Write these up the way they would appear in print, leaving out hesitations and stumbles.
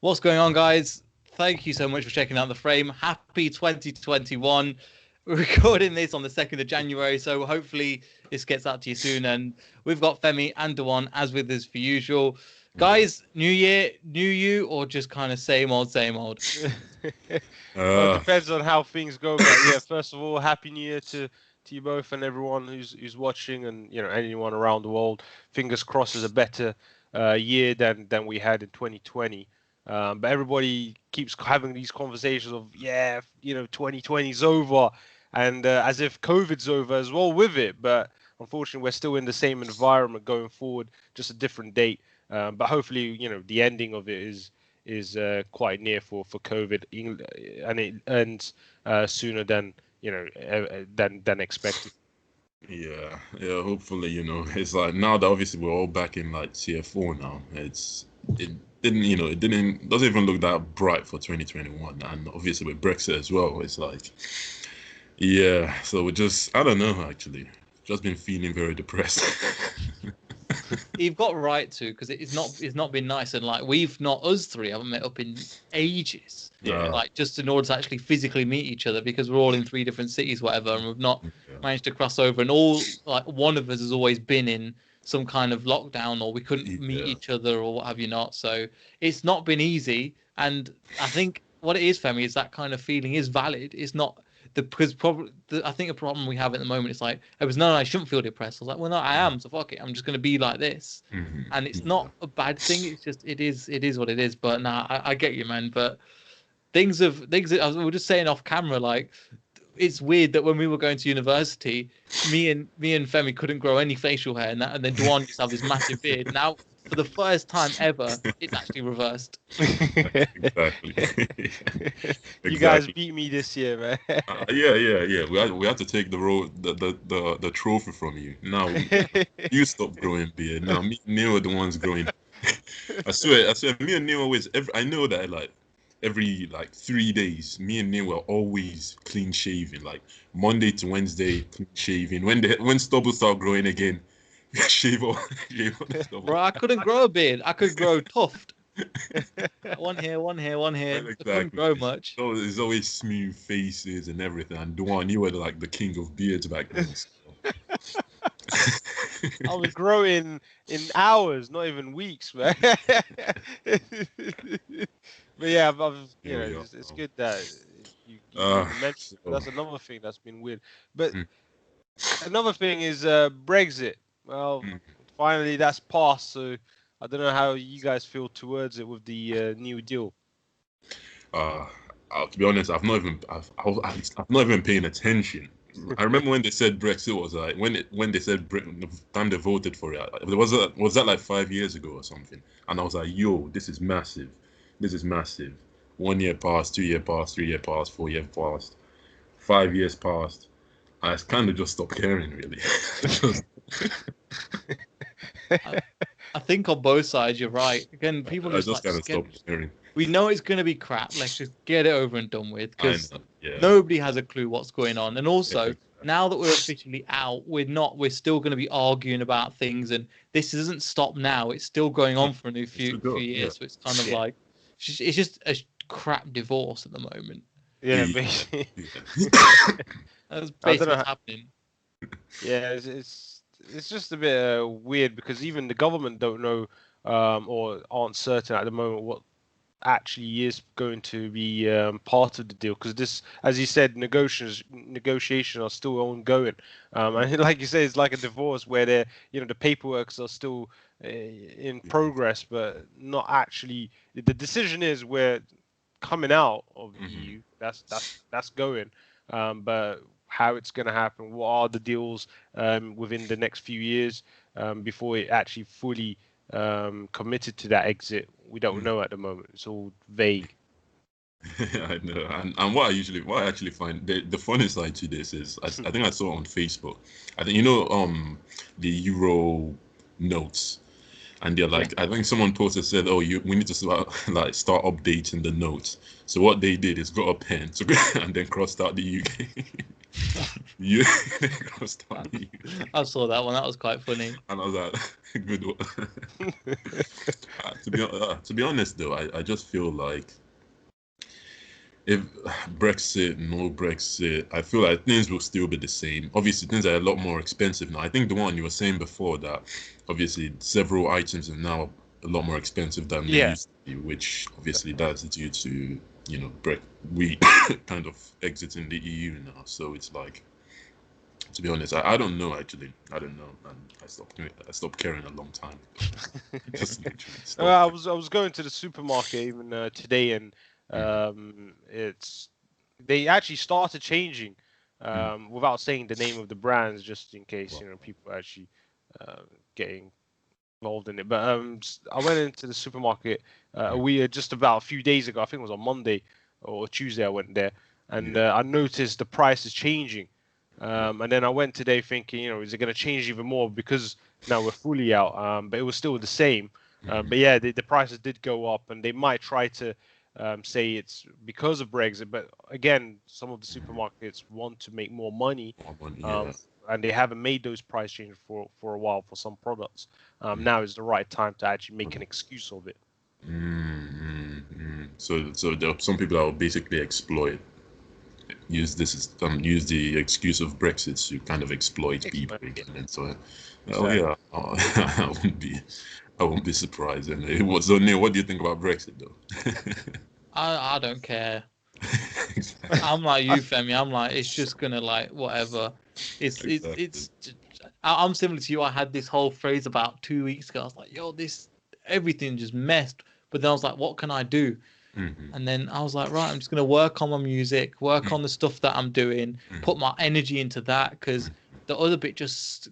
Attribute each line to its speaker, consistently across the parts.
Speaker 1: What's going on, guys? Thank you so much for checking out the frame. Happy 2021. We're recording this on the 2nd of January, so hopefully this gets out to you soon. And we've got Femi and Dewan as with us for usual.
Speaker 2: Yeah.
Speaker 1: Guys, new year, new you, or just kind of same old, same old?
Speaker 3: Well, it depends on how things go. But yeah, first of all, happy New Year to you both and everyone who's watching, and anyone around the world. Fingers crossed is a better year than we had in 2020. But everybody keeps having these conversations of 2020 is over, and as if COVID's over as well with it. But unfortunately, we're still in the same environment going forward, just a different date. But hopefully, the ending of it is quite near for COVID, and it ends sooner than than expected.
Speaker 2: Yeah, hopefully, it's like now that obviously we're all back in like tier 4 now. It doesn't even look that bright for 2021, and obviously with Brexit as well, it's like, yeah. So I don't know, actually, just been feeling very depressed.
Speaker 1: You've got right to, because it's not been nice, and like us three haven't met up in ages.
Speaker 3: Yeah.
Speaker 1: Like just in order to actually physically meet each other, because we're all in 3 different cities, whatever, and we've not managed to cross over. And all like one of us has always been in some kind of lockdown, or we couldn't meet each other, or what have you not. So it's not been easy. And I think what it is, Femi, is that kind of feeling is valid. It's not I think a problem we have at the moment is like it was no, I shouldn't feel depressed. I was like, well, no, I am. So fuck it, I'm just gonna be like this, and it's not a bad thing. It's just it is what it is. But nah, I get you, man. But things we were just saying off camera, like it's weird that when we were going to university, me and Femi couldn't grow any facial hair, and then Dwan just have this massive beard. Now, for the first time ever, it's actually reversed.
Speaker 2: Exactly.
Speaker 3: You guys beat me this year, man.
Speaker 2: Yeah. We had to take the trophy from you. Now you stop growing beard. Now me and Neil are the ones growing. I swear, me and Neil always. I know that every 3 days, me and Neil were always clean shaven. Like Monday to Wednesday, clean shaven. When stubble start growing again, shave off the stubble.
Speaker 1: Bro, I couldn't grow a beard. I could grow tuft. One here.
Speaker 2: Exactly.
Speaker 1: I couldn't grow much.
Speaker 2: So there's always smooth faces and everything. And Duan, you were like the king of beards back then. So.
Speaker 3: I was growing in hours, not even weeks, man. But yeah, it's good that you mentioned. That's another thing that's been weird. But another thing is Brexit. Well, finally that's passed. So I don't know how you guys feel towards it with the New Deal.
Speaker 2: To be honest, I've not even paying attention. I remember when they said Brexit was like when they said the time they voted for it. Was that like 5 years ago or something? And I was like, yo, this is massive. 1 year passed, 2 year passed, 3 year passed, 4 year passed, 5 years passed. I kind of just stopped caring, really.
Speaker 1: I think on both sides you're right. Again, people
Speaker 2: I just kind of stopped caring.
Speaker 1: We know it's going to be crap. Let's just get it over and done with, because nobody has a clue what's going on. And also, now that we're officially out, we're still going to be arguing about things, and this doesn't stop now. It's still going on for a few years. So it's kind of like it's just a crap divorce at the moment.
Speaker 3: Yeah,
Speaker 1: basically. That's basically what's happening.
Speaker 3: Yeah, it's just a bit weird, because even the government don't know or aren't certain at the moment what actually is going to be part of the deal, because this, as you said, negotiations are still ongoing, and like you say, it's like a divorce where the paperworks are still in progress, but not actually. The decision is we're coming out of the EU. That's going, but how it's going to happen, what are the deals within the next few years before it actually fully committed to that exit, we don't know at the moment. It's all vague.
Speaker 2: I know, and what I actually find the funny side to this is I think I saw on Facebook. I think the Euro notes, and they're like, I think someone posted said, oh, we need to start updating the notes. So what they did is got a pen and then crossed out the UK. You gonna start you.
Speaker 1: I saw that one. That was quite funny.
Speaker 2: And I was like, good one. To be honest, though, I just feel like if Brexit, no Brexit, I feel like things will still be the same. Obviously, things are a lot more expensive now. I think the one you were saying before that obviously several items are now a lot more expensive than they used to be, which obviously that's due to, we kind of exiting the EU now. So it's like, to be honest, I don't know actually. I don't know, and I stopped caring a long time ago. Just literally
Speaker 3: I
Speaker 2: stopped.
Speaker 3: was going to the supermarket even today, and they actually started changing without saying the name of the brands, just in case people actually getting involved in it. But I went into the supermarket just about a few days ago. I think it was on Monday or Tuesday. I went there, and I noticed the price is changing. And then I went today thinking, is it going to change even more because now we're fully out? But it was still the same. But yeah, the prices did go up, and they might try to say it's because of Brexit. But again, some of the supermarkets want to make more money, and they haven't made those price changes for a while for some products. Now is the right time to actually make an excuse of it.
Speaker 2: So there are some people that will basically use the excuse of Brexit to kind of exploit people again. And so, I won't be surprised. And so Neil, what do you think about Brexit though?
Speaker 1: I don't care. I'm like you, Femi. I'm like, it's just gonna like whatever. I'm similar to you. I had this whole phrase about 2 weeks ago. I was like, yo, everything just messed. But then I was like, what can I do? And then I was like, right, I'm just gonna work on my music, work on the stuff that I'm doing, put my energy into that, because the other bit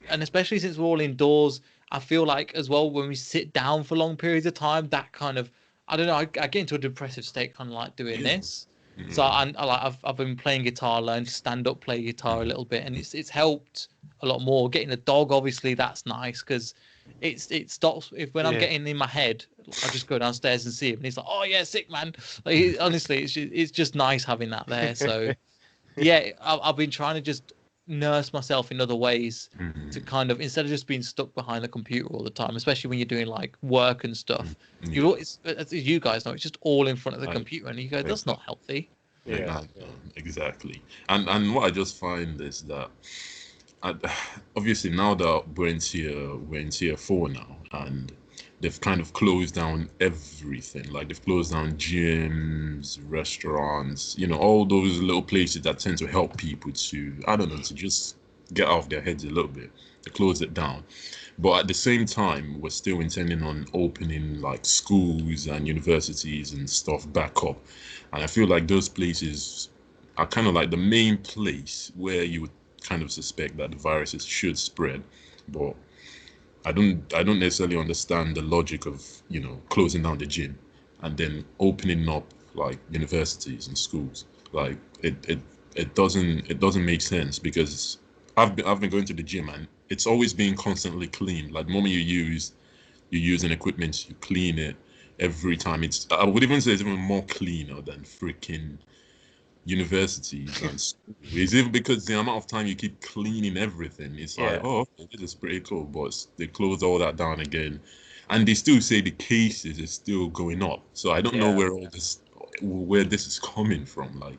Speaker 1: and especially since we're all indoors, I feel like as well when we sit down for long periods of time, that kind of, I don't know, I get into a depressive state kind of like doing this. So I've been playing guitar, learned to stand up, play guitar a little bit, and it's helped a lot more. Getting a dog, obviously, that's nice because it stops when I'm getting in my head. I just go downstairs and see him, and he's like, "Oh yeah, sick man." Like, honestly, it's just nice having that there. So yeah, I've been trying to just nurse myself in other ways to kind of, instead of just being stuck behind the computer all the time, especially when you're doing like work and stuff. You always, as you guys know, it's just all in front of the computer, and you go, "That's not healthy."
Speaker 2: Exactly. And what I just find is that obviously now that we're in tier 4 now, and they've kind of closed down everything. Like they've closed down gyms, restaurants, all those little places that tend to help people to, I don't know, to just get off their heads a little bit. They closed it down. But at the same time, we're still intending on opening like schools and universities and stuff back up. And I feel like those places are kind of like the main place where you would kind of suspect that the viruses should spread. But I don't necessarily understand the logic of, closing down the gym and then opening up like universities and schools. Like it doesn't make sense, because I've been going to the gym and it's always being constantly cleaned. Like the moment you use an equipment, you clean it every time. I would even say it's even more cleaner than freaking universities and schools. It's even because the amount of time you keep cleaning everything, it's like, oh, okay, this is pretty cool. But they close all that down again, and they still say the cases is still going up. So I don't know where this is coming from. Like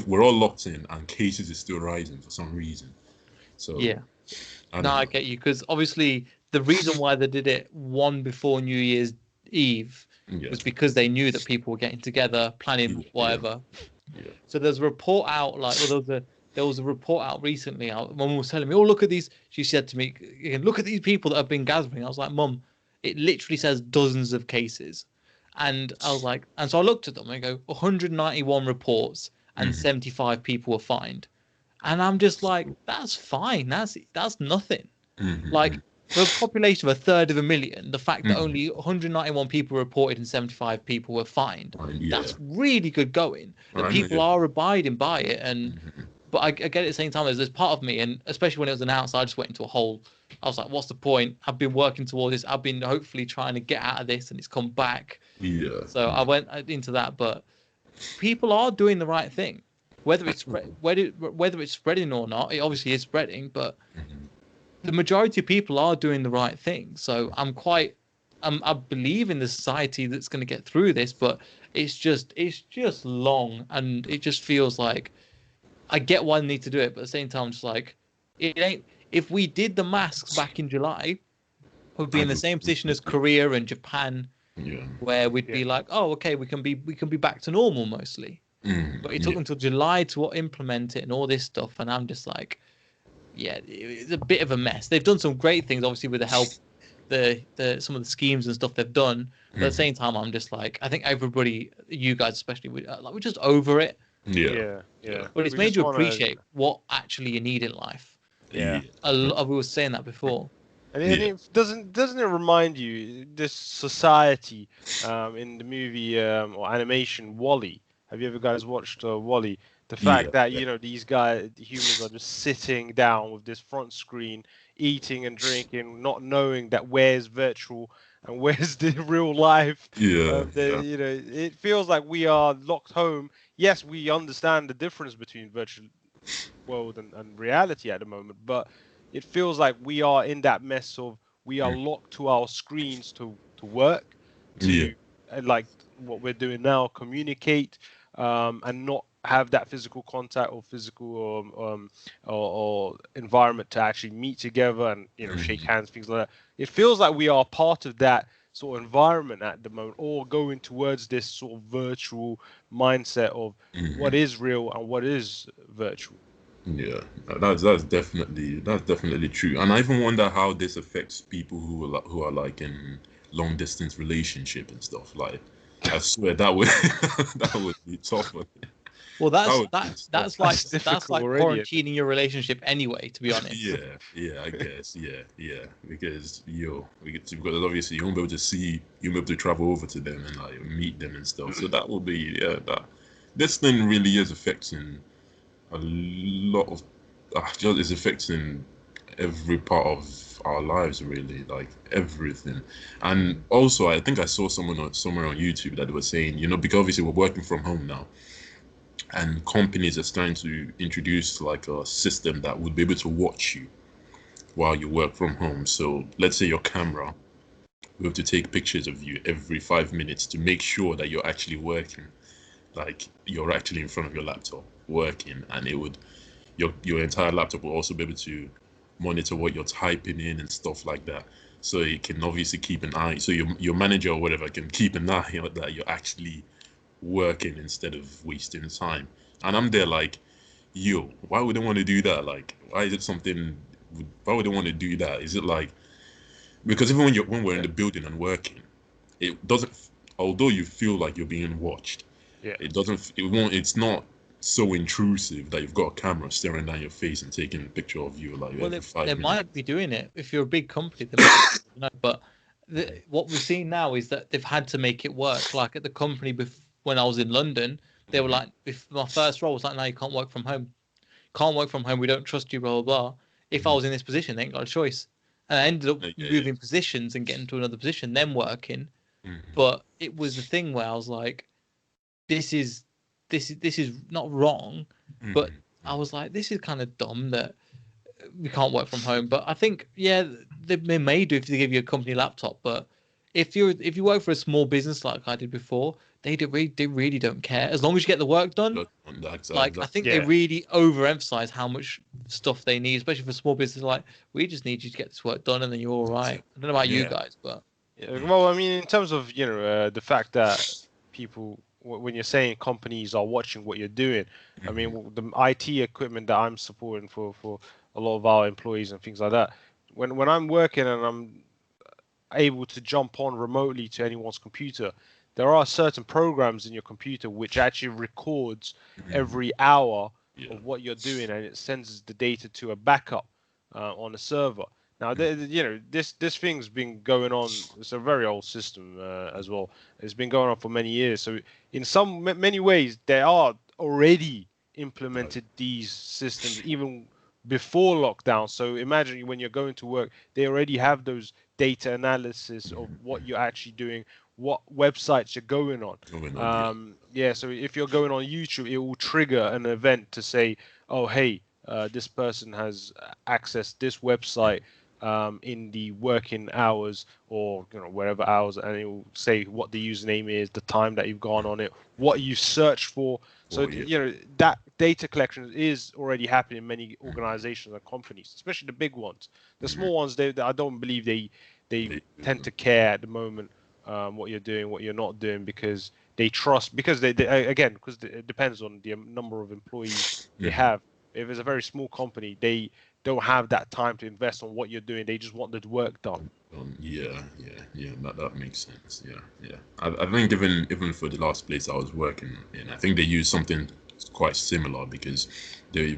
Speaker 2: we're all locked in, and cases is still rising for some reason. So
Speaker 1: yeah, I get you, because obviously the reason why they did it one before New Year's Eve was because they knew that people were getting together, planning whatever. So there's a report out, there was a report out recently. Mum was telling me, "Oh, look at these." She said to me, "Look at these people that have been gathering." I was like, "Mum, it literally says dozens of cases," and I was like, and so I looked at them. And I go, 191 reports and 75 people were fined, and I'm just like, that's fine. That's nothing. Like, for a population of 1/3 of a million, the fact that only 191 people reported and 75 people were fined, that's really good going. That people are abiding by it. But I get at the same time, there's part of me, and especially when it was announced, I just went into a hole. I was like, what's the point? I've been working towards this. I've been hopefully trying to get out of this, and it's come back. So I went into that. But people are doing the right thing. whether it's spreading or not, it obviously is spreading, but the majority of people are doing the right thing. So I believe in the society that's going to get through this, but it's just long, and it just feels like I get why they need to do it, but at the same time, it's like it ain't. If we did the masks back in July, we'd be in the same position as Korea and Japan, where we'd be like, oh, okay, we can be back to normal mostly. But it took until July to implement it and all this stuff, and I'm just like, yeah, it's a bit of a mess. They've done some great things, obviously, with the help, some of the schemes and stuff they've done. But at the same time, I'm just like, I think everybody, you guys especially, we're just over it.
Speaker 3: Yeah.
Speaker 1: But it's made you appreciate what actually you need in life.
Speaker 3: Yeah.
Speaker 1: We were saying that before.
Speaker 3: And it doesn't it remind you this society in the movie or animation Wall-E? Have you ever guys watched Wall-E? The fact that these guys, the humans, are just sitting down with this front screen, eating and drinking, not knowing that where's virtual and where's the real life. It feels like we are locked home. Yes, we understand the difference between virtual world and reality at the moment, but it feels like we are in that mess of we are locked to our screens to work, like what we're doing now, communicate, and not have that physical contact or physical or environment to actually meet together and shake hands, things like that. It feels like we are part of that sort of environment at the moment, or going towards this sort of virtual mindset of what is real and what is virtual.
Speaker 2: Yeah, that's definitely true, and I even wonder how this affects people who are like in long distance relationship and stuff. Like, I swear that would that would be tough.
Speaker 1: Well, that's like
Speaker 3: already.
Speaker 1: quarantining your relationship anyway, to be honest.
Speaker 2: I guess, because because obviously you won't be able to see, you won't be able to travel over to them and like meet them and stuff. So that will be this thing really is affecting a lot of just is affecting every part of our lives, really, like everything. And also, I think I saw somewhere on YouTube that they were saying, because obviously we're working from home now, and companies are starting to introduce like a system that would be able to watch you while you work from home. So let's say your camera, we have to take pictures of you every 5 minutes to make sure that you're actually working, like you're actually in front of your laptop working, and it would your entire laptop will also be able to monitor what you're typing in and stuff like that. So it can obviously keep an eye, so your manager or whatever can keep an eye on that you're actually working instead of wasting time. And I'm there like, why would they want to do that? Like, why would they want to do that? Is it like, because even when we're in the building and working, it doesn't, although you feel like you're being watched, it's not so intrusive that you've got a camera staring down your face and taking a picture of you like every 5 minutes.
Speaker 1: They might be doing it if you're a big company. They might, but what we're seeing now is that they've had to make it work. Like at the company when I was in London, they were like, if my first role was like, no, you can't work from home. Can't work from home. We don't trust you, blah, blah, blah. If I was in this position, they ain't got a choice. And I ended up moving positions and getting to another position, then working. But it was the thing where I was like, this is not wrong, but I was like, this is kind of dumb that we can't work from home. But I think, they may do if they give you a company laptop. But if you work for a small business like I did before, they really don't care as long as you get the work done. I think they really overemphasize how much stuff they need, especially for small business. Like, we just need you to get this work done, and then you're all right. I don't know about you guys, but
Speaker 3: well, I mean, in terms of the fact that people, when you're saying companies are watching what you're doing, I mean, the IT equipment that I'm supporting for a lot of our employees and things like that, when I'm working and I'm able to jump on remotely to anyone's computer, there are certain programs in your computer which actually records every hour of what you're doing, and it sends the data to a backup on a server. Now, this thing's been going on. It's a very old system as well. It's been going on for many years. So in many ways, they are already implemented these systems even before lockdown. So imagine when you're going to work, they already have those data analysis of what you're actually doing, what websites you're going on. So if you're going on YouTube, it will trigger an event to say, oh, hey, this person has accessed this website in the working hours, or wherever hours, and it will say what the username is, the time that you've gone on it, what you searched for. So that data collection is already happening in many organizations and companies, especially the big ones. The small ones, I don't believe they tend to care at the moment what you're doing, what you're not doing, because they trust, because it depends on the number of employees they have. If it's a very small company, they don't have that time to invest on what you're doing. They just want the work done.
Speaker 2: That makes sense. I think even for the last place I was working in, I think they used something quite similar, because they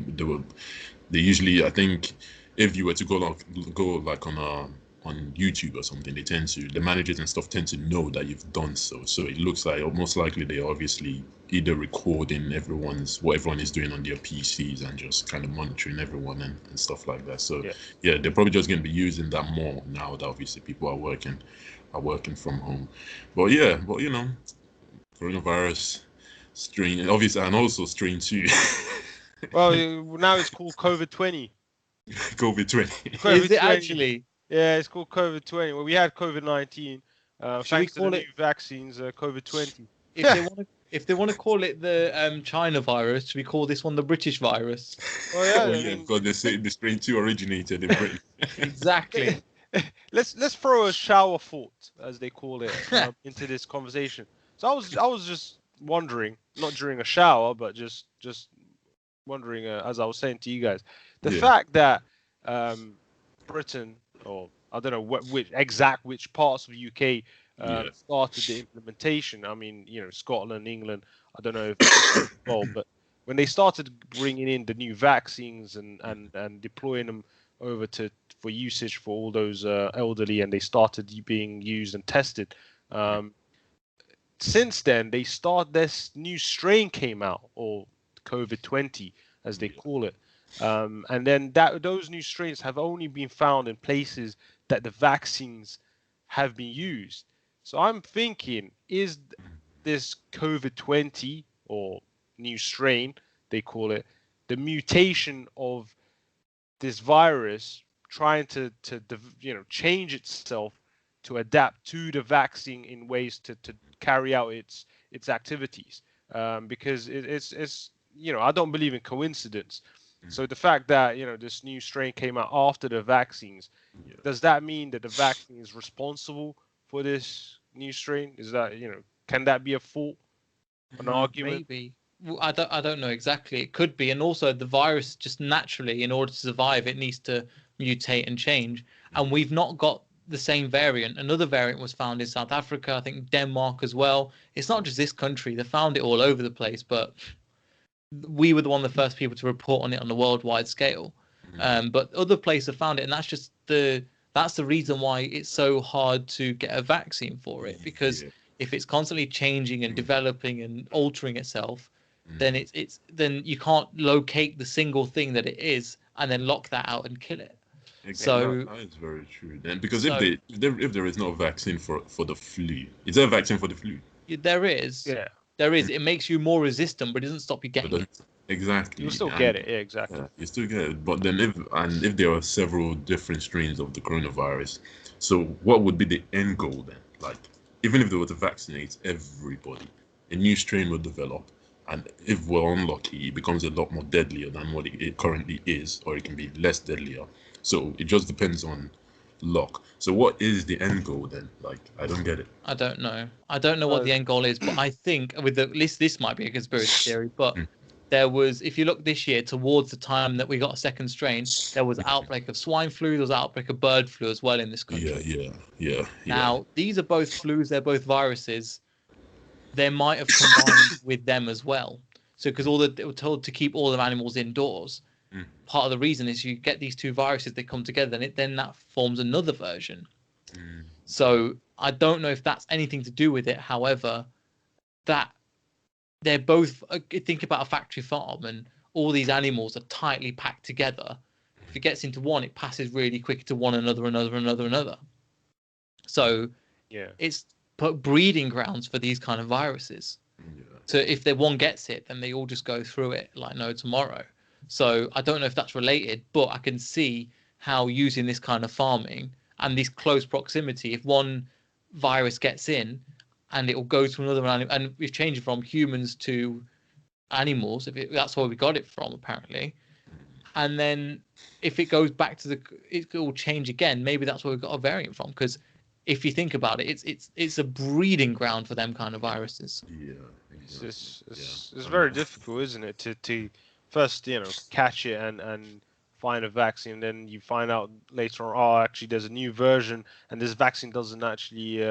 Speaker 2: usually, I think, if you were to go like on YouTube or something, the managers and stuff tend to know that you've done so. So it looks like most likely they're obviously either recording what everyone is doing on their PCs and just kind of monitoring everyone and stuff like that. So they're probably just going to be using that more now that obviously people are working from home. But coronavirus strain, obviously, and also strain 2.
Speaker 3: Well, now it's called Covid20.
Speaker 2: Covid20.
Speaker 1: Is it actually?
Speaker 3: Yeah, it's called Covid20. Well, we had COVID-19. Thanks to the new vaccines, Covid20.
Speaker 1: If they want to call it the China virus, should we call this one the British virus?
Speaker 3: Well,
Speaker 2: because they say the strain 2 originated in Britain.
Speaker 1: Exactly.
Speaker 3: Let's throw a shower thought, as they call it, into this conversation. So I was just wondering, not during a shower, but just wondering, as I was saying to you guys, the fact that Britain, or I don't know which parts of the UK started the implementation. I mean, Scotland, England, I don't know if involved, but when they started bringing in the new vaccines and deploying them over for usage for all those elderly, and they started being used and tested. Since then, this new strain came out, or COVID-20, as they call it. And then those new strains have only been found in places that the vaccines have been used. So I'm thinking, is this COVID-20, or new strain, they call it, the mutation of this virus trying to change itself to adapt to the vaccine in ways to carry out its activities? Because it's I don't believe in coincidence. So the fact that this new strain came out after the vaccines, does that mean that the vaccine is responsible for this new strain? Is that can that be a fault, an argument?
Speaker 1: Maybe. Well, I don't know exactly. It could be, and also the virus just naturally, in order to survive, it needs to mutate and change. And we've not got the same variant. Another variant was found in South Africa, I think Denmark as well. It's not just this country; they found it all over the place, but we were one of the first people to report on it on a worldwide scale. But other places have found it, and that's the reason why it's so hard to get a vaccine for it, because if it's constantly changing and developing and altering itself, then then you can't locate the single thing that it is and then lock that out and kill it.
Speaker 2: So that is very true. Then, because if there is no vaccine for the flu, is there a vaccine for the flu?
Speaker 1: There is.
Speaker 3: Yeah.
Speaker 1: There is. It makes you more resistant, but it doesn't stop you getting it.
Speaker 2: Exactly.
Speaker 3: You still get it. Yeah, exactly.
Speaker 2: You still get it. But then if there are several different strains of the coronavirus, so what would be the end goal then? Like, even if they were to vaccinate everybody, a new strain will develop, and if we're unlucky, it becomes a lot more deadlier than what it currently is, or it can be less deadlier. So it just depends on luck. So what is the end goal then? Like, I don't get it.
Speaker 1: I don't know. I don't know what the end goal is, but I think with the list, this might be a conspiracy theory, but there was, if you look this year towards the time that we got a second strain, there was an outbreak of swine flu, there was an outbreak of bird flu as well in this country.
Speaker 2: Yeah.
Speaker 1: Now, these are both flus, they're both viruses. They might have combined with them as well. So, because they were told to keep all the animals indoors. Part of the reason is you get these two viruses, they come together, and then that forms another version. So I don't know if that's anything to do with it. However, that they're both, think about a factory farm, and all these animals are tightly packed together. If it gets into one, it passes really quick to one another. So it's breeding grounds for these kind of viruses.
Speaker 2: Yeah.
Speaker 1: So if one gets it, then they all just go through it like no tomorrow. So I don't know if that's related, but I can see how using this kind of farming and this close proximity, if one virus gets in and it will go to another animal, and we've changed from humans to animals, that's where we got it from apparently. And then if it goes back to it will change again. Maybe that's where we got a variant from. Because if you think about it, it's a breeding ground for them kind of viruses.
Speaker 2: Yeah, exactly.
Speaker 3: It's very difficult, isn't it, to first catch it and find a vaccine, then you find out later on, oh, actually there's a new version, and this vaccine doesn't actually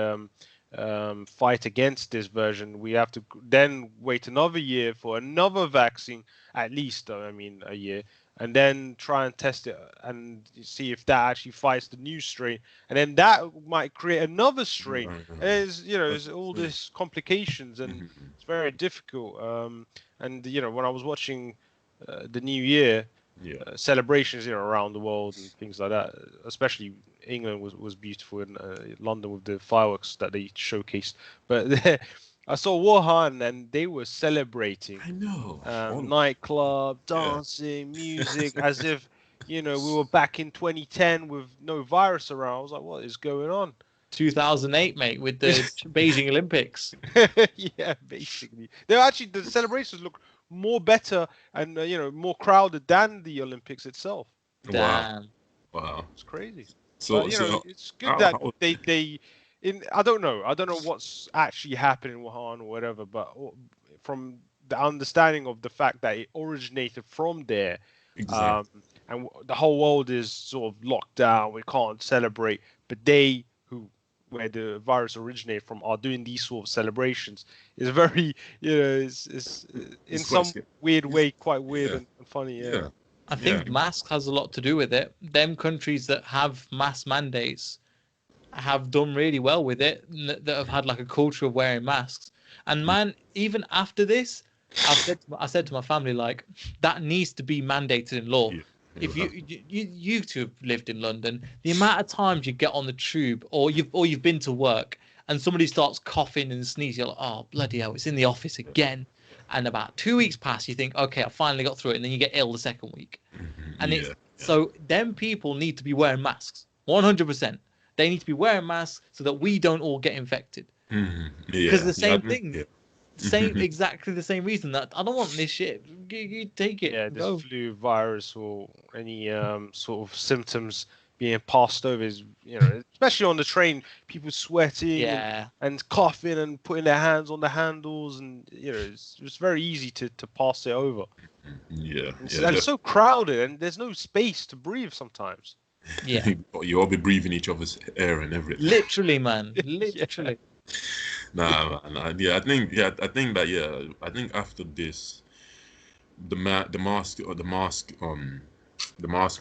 Speaker 3: fight against this version. We have to then wait another year for another vaccine, at least, I mean, a year, and then try and test it and see if that actually fights the new strain, and then that might create another strain. And there's all these complications, and it's very difficult. And when I was watching the New Year celebrations, around the world and things like that, especially England was beautiful, in London with the fireworks that they showcased. But I saw Wuhan and they were celebrating.
Speaker 2: I know.
Speaker 3: Nightclub, dancing, music, as if we were back in 2010 with no virus around. I was like, what is going on?
Speaker 1: 2008, mate, with the Beijing Olympics.
Speaker 3: Yeah, basically. The celebrations look more better and more crowded than the Olympics itself.
Speaker 1: Damn.
Speaker 2: Wow.
Speaker 3: It's crazy.
Speaker 2: So,
Speaker 3: but, it's good that they I don't know what's actually happening in Wuhan or whatever, but from the understanding of the fact that it originated from there,
Speaker 2: exactly.
Speaker 3: And the whole world is sort of locked down, we can't celebrate, but where the virus originated from are doing these sort of celebrations. Is very, it's in some weird way quite weird and funny. Yeah.
Speaker 1: I think masks has a lot to do with it. Them countries that have mask mandates have done really well with it, that have had like a culture of wearing masks. And man, even after this, I said to my family, like, that needs to be mandated in law. If you two have lived in London, the amount of times you get on the tube or you've been to work and somebody starts coughing and sneezing, you're like, oh bloody hell, it's in the office again. And about 2 weeks pass, you think, okay, I finally got through it, and then you get ill the second week. And so them people need to be wearing masks, 100%. They need to be wearing masks so that we don't all get infected. Because the same thing. Exactly the same reason that I don't want this shit. You take it.
Speaker 3: Yeah, this flu virus or any sort of symptoms being passed over is, especially on the train, people sweating and coughing and putting their hands on the handles, and it's very easy to pass it over. And it's so crowded and there's no space to breathe sometimes.
Speaker 1: Yeah,
Speaker 2: you all be breathing each other's air and everything.
Speaker 1: Literally, man. Literally.
Speaker 2: Nah, man. I think after this, the mask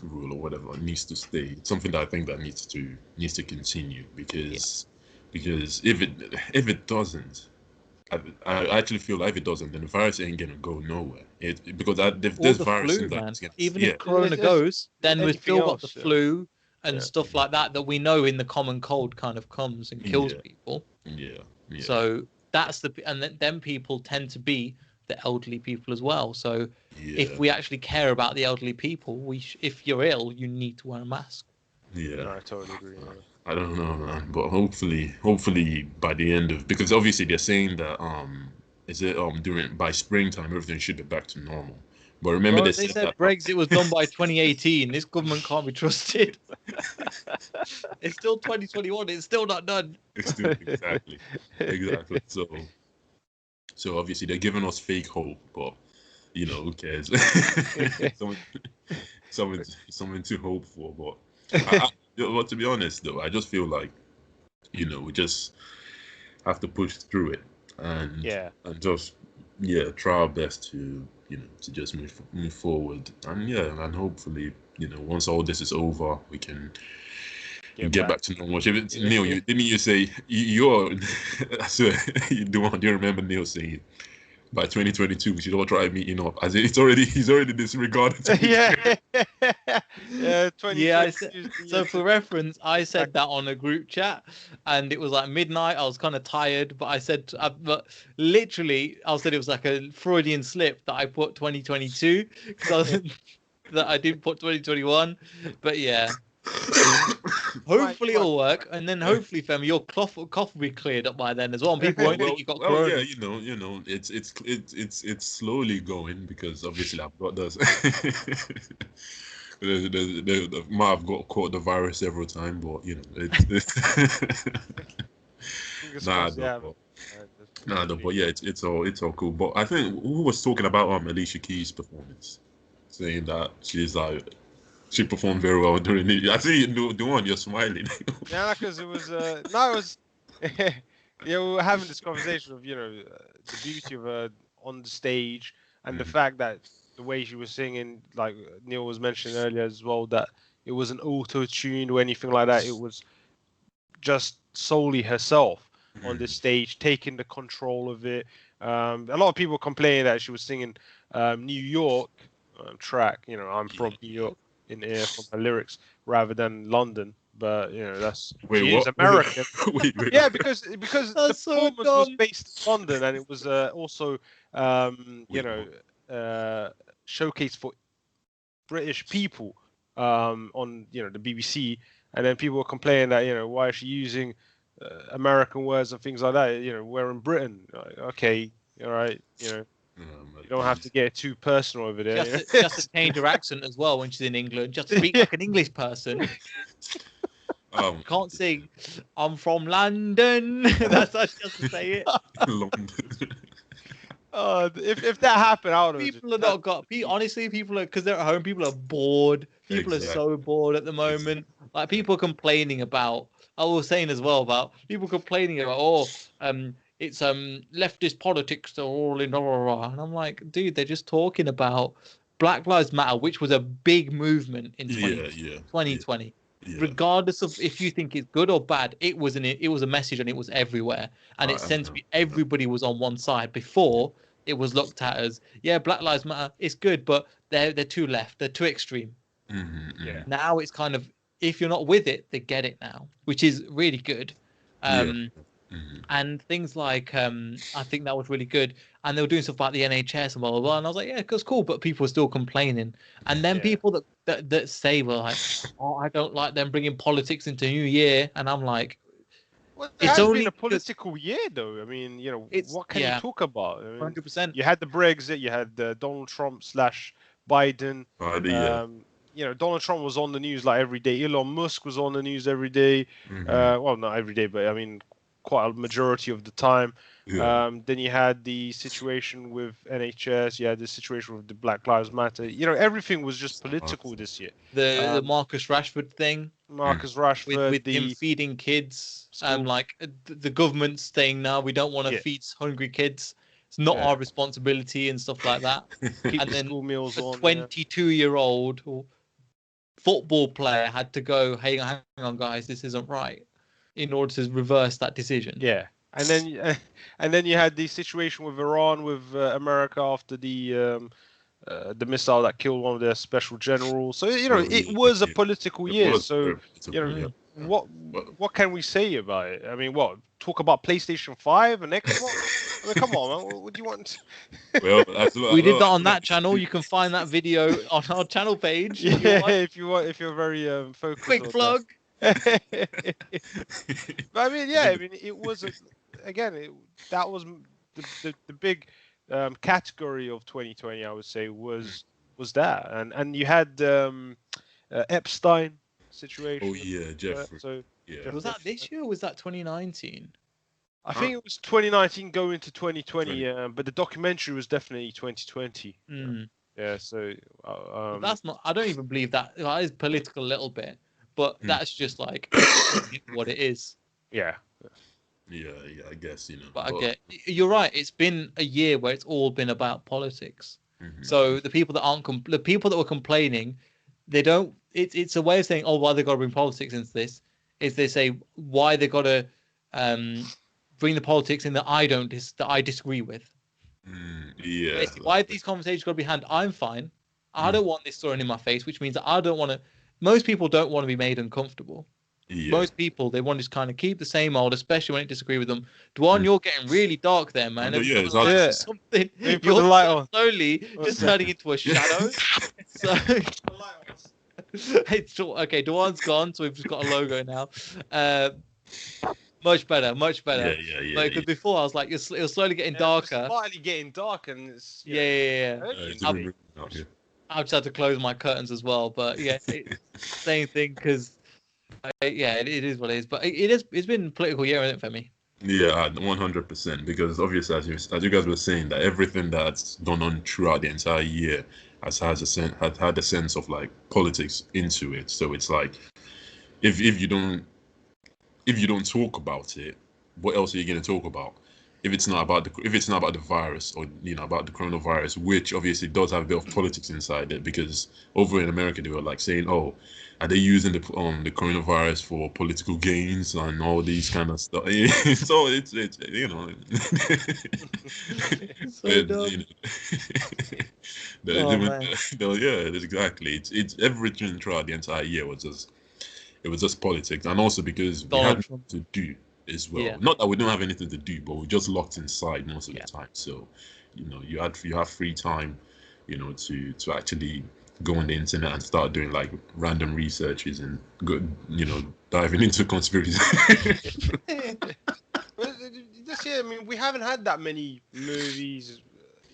Speaker 2: rule or whatever needs to stay. It's something that I think that needs to continue, because if it doesn't, I actually feel like if it doesn't, then the virus ain't gonna go nowhere. Because there's virus
Speaker 1: flu, man. Even if Corona goes, then we've still got the flu and stuff like that we know in the common cold kind of comes and kills people.
Speaker 2: Yeah.
Speaker 1: So that's then people tend to be the elderly people as well. So if we actually care about the elderly people, if you're ill, you need to wear a mask.
Speaker 2: Yeah,
Speaker 3: no, I totally agree.
Speaker 2: I don't know, man, but hopefully by the end of, because obviously they're saying that by springtime everything should be back to normal. But remember,
Speaker 1: they said that Brexit was done by 2018. This government can't be trusted. It's still 2021. It's still not done.
Speaker 2: It's still exactly. So obviously they're giving us fake hope, but who cares? something to hope for. But but to be honest, though, I just feel like we just have to push through it and just try our best to to just move forward, and hopefully once all this is over, we can get back to normal. Neil, didn't you say you're? I swear, do you remember Neil saying by 2022 we should all try meeting up. As he's already disregarded.
Speaker 3: Yeah. Yeah.
Speaker 1: Yeah,
Speaker 3: 2022.
Speaker 1: so for reference, I said that on a group chat, and it was like midnight. I was kind of tired, but I said, but literally, I said it was like a Freudian slip that I put 2022 because that I didn't put 2021. But yeah, hopefully it'll work, and then hopefully, Femi, your cough will be cleared up by then as well. And people won't think you got corona.
Speaker 2: Yeah, it's slowly going because obviously I've got those. Might have got the virus several times, but but yeah, it's all cool. But I think who was talking about Alicia Keys' performance, saying that she performed very well during it. I see the one you're smiling.
Speaker 3: Yeah, because it was it was we were having this conversation of the beauty of her on the stage and the fact that the way she was singing, like Neil was mentioning earlier as well, that it wasn't auto-tuned or anything like that. It was just solely herself on the stage, taking the control of it. A lot of people complaining that she was singing New York track. I'm from New York in here from her lyrics rather than London. But that's she is American.
Speaker 2: Wait.
Speaker 3: Yeah, because the performance was based in London, and it was also showcase for British people on the BBC, and then people were complaining that why is she using American words and things like that. We're in Britain. Like, okay, all right, you don't have to get too personal over there.
Speaker 1: Just to change her accent as well when she's in England, just to speak like an English person. Can't sing I'm from London. That's just to say it.
Speaker 2: London.
Speaker 3: If that happened, I would have.
Speaker 1: People are not got. Honestly, people are, because they're at home. People are bored. People are so bored at the moment. Like people complaining about. I was saying as well about people complaining about it's leftist politics are all in and I'm like, dude, they're just talking about Black Lives Matter, which was a big movement in 2020. Yeah. Regardless of if you think it's good or bad, it was a message and it was everywhere, and it seemed to be everybody was on one side. Before it was looked at as Black Lives Matter, it's good, but they're too left, they're too extreme. Now it's kind of, if you're not with it, they get it now, which is really good. And things like I think that was really good, and they were doing stuff about the NHS and blah blah blah, and I was like, yeah, it's cool, but people are still complaining. And then people that say, well, like, oh, I don't like them bringing politics into New Year, and I'm like,
Speaker 3: well, it's only been a political year, though. I mean, what can you talk about?
Speaker 1: 100%.
Speaker 3: You had the Brexit, you had Donald Trump / Biden. Donald Trump was on the news like every day. Elon Musk was on the news every day. Well, not every day, but I mean, quite a majority of the time. Then you had the situation with NHS. You had the situation with the Black Lives Matter. Everything was just political this year.
Speaker 1: The Marcus Rashford thing.
Speaker 3: Marcus Rashford
Speaker 1: with him feeding kids. Like the government saying, no, we don't want to feed hungry kids. It's not our responsibility and stuff like that.
Speaker 3: Keep
Speaker 1: and
Speaker 3: the
Speaker 1: then
Speaker 3: school meals
Speaker 1: a
Speaker 3: on.
Speaker 1: 22-year-old football player had to go, hang on, guys, this isn't right, in order to reverse that decision.
Speaker 3: Yeah, and then you had the situation with Iran, with America after the missile that killed one of their special generals. So it was a political year. So what can we say about it? I mean, talk about PlayStation 5 and Xbox? I mean, come on, man. What do you want?
Speaker 2: Well,
Speaker 1: we did that on that channel. You can find that video on our channel page.
Speaker 3: If you're very focused.
Speaker 1: Quick plug.
Speaker 3: But I mean, it was that was the big category of 2020. I would say was that, and you had Epstein situation.
Speaker 2: Oh yeah, Jeffrey.
Speaker 1: Was that this year or was that 2019?
Speaker 3: I think it was 2019 going to 2020, but the documentary was definitely 2020. Yeah, so
Speaker 1: that's not. I don't even believe that. That is political a little bit, but that's just like what it is.
Speaker 2: Yeah, I guess
Speaker 1: But I get you're right. It's been a year where it's all been about politics. So the people that the people that were complaining, they don't. It's a way of saying, oh, why they got to bring politics into this? Is they say why they got to bring the politics in that I disagree with.
Speaker 2: Yeah.
Speaker 1: Basically, why have these conversations got to be had? I'm fine. I don't want this thrown in my face, which means that I don't want to. Most people don't want to be made uncomfortable.
Speaker 2: Yeah.
Speaker 1: Most people, they want to just kind of keep the same old, especially when it disagree with them. Dwan, you're getting really dark there, man.
Speaker 2: No,
Speaker 1: Have
Speaker 2: yeah,
Speaker 1: you got, like,
Speaker 3: exactly.
Speaker 1: something?
Speaker 3: Maybe put
Speaker 1: You're
Speaker 3: the light on.
Speaker 1: slowly just turning into a shadow. So it's okay. Dwan's gone, so we've just got a logo now. Much better, much better.
Speaker 2: Yeah.
Speaker 1: Because before I was like, it was slowly getting darker.
Speaker 3: It's slightly getting dark, and it's
Speaker 1: Yeah. I just had to close my curtains as well, but yeah, same thing. Because it is what it is. But it's been a political year, isn't it, for me?
Speaker 2: Yeah, 100%. Because obviously, as you guys were saying, that everything that's gone on throughout the entire year has had a sense of like politics into it. So it's like, if you don't talk about it, what else are you going to talk about? If it's not about the virus, or about the coronavirus, which obviously does have a bit of politics inside it, because over in America they were like saying, oh, are they using the coronavirus for political gains and all these kind of stuff? So it's
Speaker 1: So dumb.
Speaker 2: Exactly. It's everything throughout the entire year was just politics, and also because we had nothing to do as well.
Speaker 1: Yeah.
Speaker 2: Not that we don't have anything to do, but we're just locked inside most of the time. So, you have free time, to actually go on the internet and start doing like random researches and go, diving into conspiracies.
Speaker 3: This year, I mean, we haven't had that many movies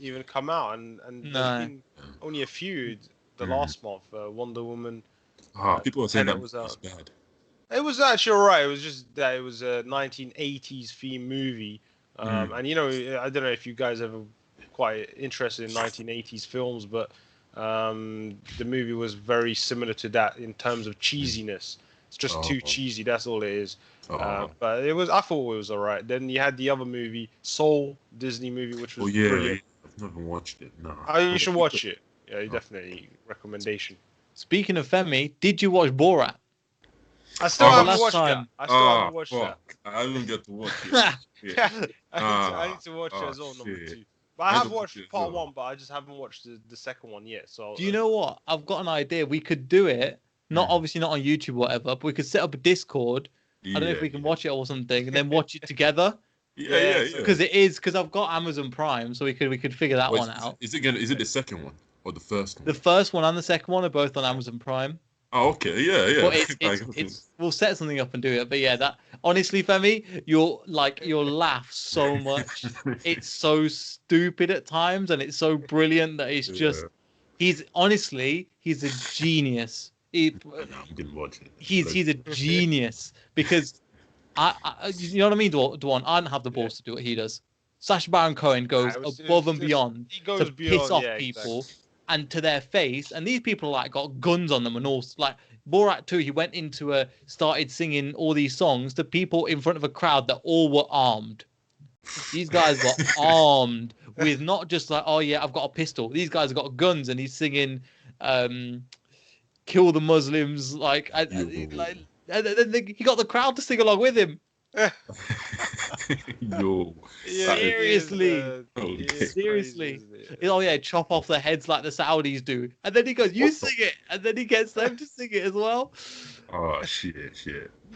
Speaker 3: even come out, and there's been only a few. The last month, Wonder Woman.
Speaker 2: People are saying that
Speaker 3: was
Speaker 2: bad.
Speaker 3: It was actually alright. It was just that it was a 1980s themed movie, and I don't know if you guys ever quite interested in 1980s films, but the movie was very similar to that in terms of cheesiness. It's just too cheesy. That's all it is. But I thought it was alright. Then you had the other movie, Soul, Disney movie, which was brilliant.
Speaker 2: I've never watched it. No.
Speaker 3: You should watch it. Yeah, definitely recommendation.
Speaker 1: Speaking of Femi, did you watch Borat?
Speaker 3: I still haven't watched that. I
Speaker 2: didn't get to watch it.
Speaker 3: I need to watch it as well, number 2. But I have watched part 1, but I just haven't watched the second one yet. So
Speaker 1: do you know what? I've got an idea. We could do it. Obviously not on YouTube or whatever, but we could set up a Discord. I don't know if we can watch it or something, and then watch it together. Because I've got Amazon Prime, so we could figure that one out.
Speaker 2: Is it the second one or the first one?
Speaker 1: The first one and the second one are both on Amazon Prime.
Speaker 2: Oh, okay, yeah.
Speaker 1: But we'll set something up and do it. But yeah, that honestly, Femi, you'll laugh so much. It's so stupid at times, and it's so brilliant that it's just. He's a genius.
Speaker 2: I didn't watch it.
Speaker 1: He's a genius because you know what I mean, Dwan? I don't have the balls to do what he does. Sacha Baron Cohen goes above and beyond to piss off people. Exactly. And to their face, and these people like got guns on them and all. Like Borat 2, he went into started singing all these songs to people in front of a crowd that all were armed. These guys were armed with not just like, oh yeah, I've got a pistol. These guys have got guns, and he's singing, "Kill the Muslims." And then he got the crowd to sing along with him.
Speaker 2: Yo,
Speaker 1: seriously. Oh yeah, chop off their heads like the Saudis do, and then he goes, "You sing it," and then he gets them to sing it as well.
Speaker 2: Oh shit!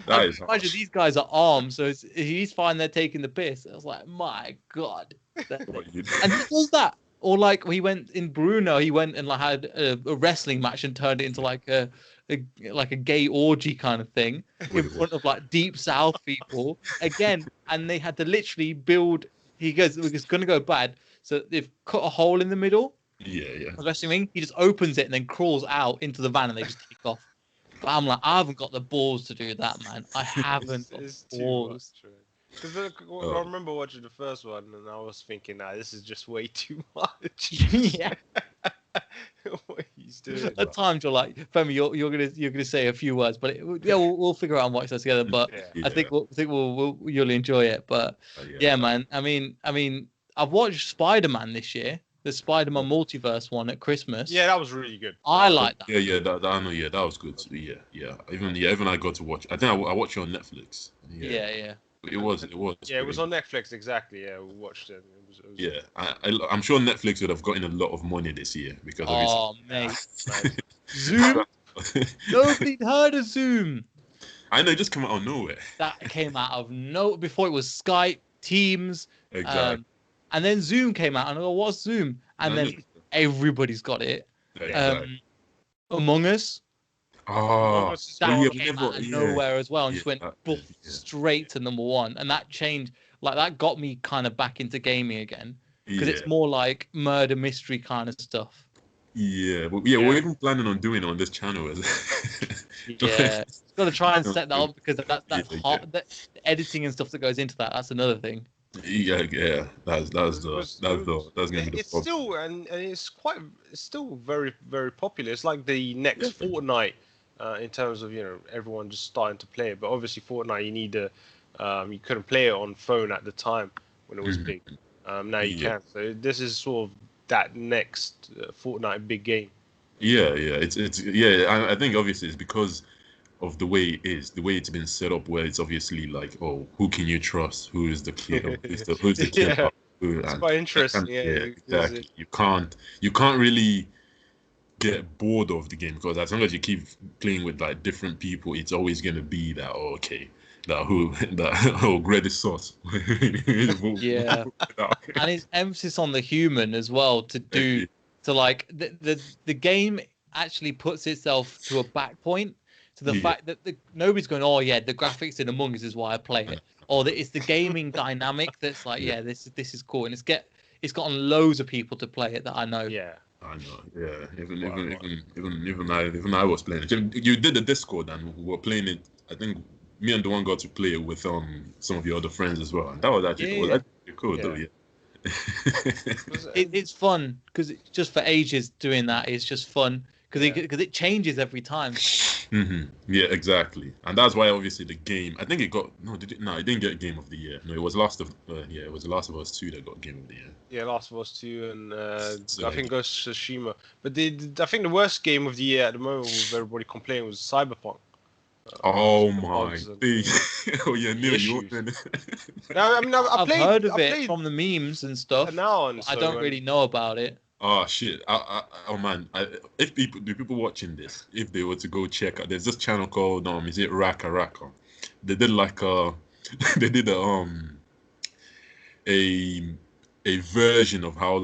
Speaker 1: Imagine these guys are armed, so he's fine. They're taking the piss. I was like, my god. And he does that, or like he went in Bruno. He went and had a wrestling match and turned it into like a gay orgy kind of thing in front of like deep south people again, and they had to literally build. He goes, it's going to go bad, so they've cut a hole in the middle. I'm assuming he just opens it and then crawls out into the van, and they just take off. But I'm like, I haven't got the balls to do that, man. I haven't got the balls.
Speaker 3: Because I remember watching the first one, and I was thinking, this is just way too much.
Speaker 1: Yeah.
Speaker 3: What he's doing.
Speaker 1: At times you're like, Femi, you're gonna say a few words, but we'll figure out and watch that together. But I think you'll enjoy it. But yeah, man. I mean, I've watched Spider-Man this year, the Spider-Man multiverse one at Christmas.
Speaker 3: Yeah, that was really good.
Speaker 1: I like that.
Speaker 2: That was good. Yeah. Even I got to watch. I think I watched it on Netflix.
Speaker 1: Yeah.
Speaker 2: It was.
Speaker 3: Yeah, it was on Netflix. Exactly. Yeah, we watched it. It was
Speaker 2: Yeah, I'm sure Netflix would have gotten a lot of money this year because
Speaker 1: Oh,
Speaker 2: obviously.
Speaker 1: mate. Zoom? Nobody heard of Zoom.
Speaker 2: I know, it just came out of nowhere.
Speaker 1: That came out of no. Before it was Skype, Teams,
Speaker 2: Exactly.
Speaker 1: and then Zoom came out, and I go, "What's Zoom?" And then everybody's got it.
Speaker 2: Exactly.
Speaker 1: Among Us.
Speaker 2: Oh,
Speaker 1: That came out of nowhere as well, and just went straight to number one, and that changed. Like that got me kind of back into gaming again because it's more like murder mystery kind of stuff.
Speaker 2: Yeah, we're even planning on doing it on this channel.
Speaker 1: Yeah, got to try and set that up because that's hard. The editing and stuff that goes into that's another thing.
Speaker 2: Yeah, that's gonna be the
Speaker 3: it's still and it's still very very popular. It's like the next Fortnite in terms of everyone just starting to play it. But obviously Fortnite you need you couldn't play it on phone at the time when it was big. Now you can. So this is sort of that next Fortnite big game.
Speaker 2: Yeah, it's I think obviously it's because of the way it is, the way it's been set up, where it's obviously like, oh, who can you trust? Who is the killer? Who's the killer?
Speaker 3: It's quite interesting.
Speaker 2: Exactly. You can't really get bored of the game because as long as you keep playing with like different people, it's always gonna be that Greg is sauce.
Speaker 1: Yeah, and its emphasis on the human as well to like the game actually puts itself to a back point. To the fact that nobody's going, oh yeah, the graphics in Among Us is why I play it, or that it's the gaming dynamic that's like, this is cool, and it's gotten loads of people to play it that I know.
Speaker 3: Yeah,
Speaker 2: I know. Yeah, even I was playing it. You did the Discord and we were playing it. I think me and the one got to play it with some of your other friends as well, and that was actually cool though. Yeah,
Speaker 1: it's fun because just for ages doing that is just fun because it changes every time.
Speaker 2: Yeah, exactly, and that's why obviously the game. I think it got it didn't get Game of the Year. No, it was Last of Us 2 that got Game of the Year.
Speaker 3: Yeah, Last of Us 2 and I think Ghost of Tsushima. But I think the worst Game of the Year at the moment with everybody complaining was Cyberpunk.
Speaker 2: Oh my! Oh yeah, Neil, you
Speaker 3: I mean, I've
Speaker 1: heard of it from the memes and stuff. I don't really know about it.
Speaker 2: Oh shit! Oh man! If people watching this, if they were to go check out, there's this channel called is it Raka Raka? They did like they did a version of how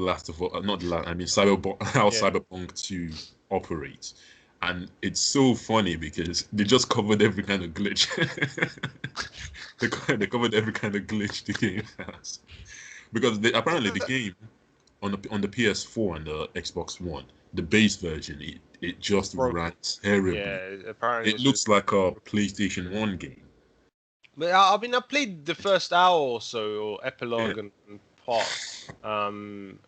Speaker 2: Cyberpunk 2 operates, and it's so funny because they just covered every kind of glitch. they covered every kind of glitch the game has, because apparently the game. On the PS4 and the Xbox One, the base version, it just ran terribly.
Speaker 3: Yeah, apparently
Speaker 2: it looks like a PlayStation 1 game.
Speaker 3: But I mean, I played the first hour or so, or epilogue and part, and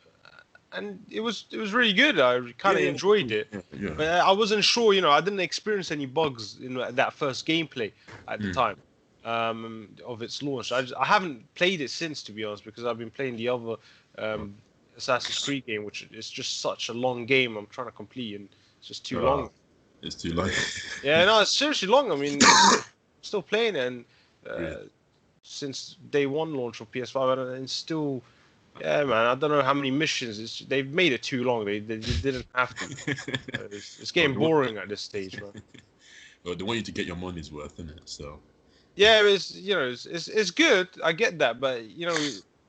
Speaker 3: it was really good. I kind of enjoyed it.
Speaker 2: Yeah.
Speaker 3: But I wasn't sure, I didn't experience any bugs in that first gameplay at the time of its launch. I haven't played it since, to be honest, because I've been playing the other. Assassin's Creed game, which is just such a long game I'm trying to complete, and it's just too long.
Speaker 2: It's too long.
Speaker 3: Yeah, no, it's seriously long. I mean, still playing it, and since day one launch of PS5, and still, man, I don't know how many missions. They've made it too long. They didn't have to. It's getting boring at this stage, man.
Speaker 2: Well, they want you to get your money's worth, isn't it? So.
Speaker 3: Yeah, it's good. I get that, but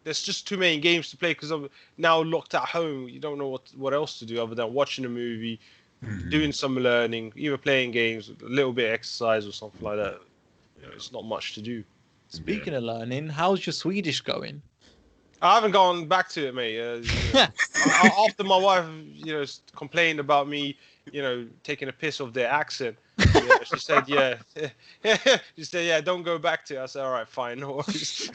Speaker 3: there's just too many games to play because I'm now locked at home. You don't know what else to do other than watching a movie, doing some learning, either playing games, a little bit of exercise or something like that. It's not much to do.
Speaker 1: Speaking of learning, how's your Swedish going?
Speaker 3: I haven't gone back to it, mate. After my wife, complained about me, taking a piss of their accent. She said, she said, don't go back to it. I said, all right, fine, no worries.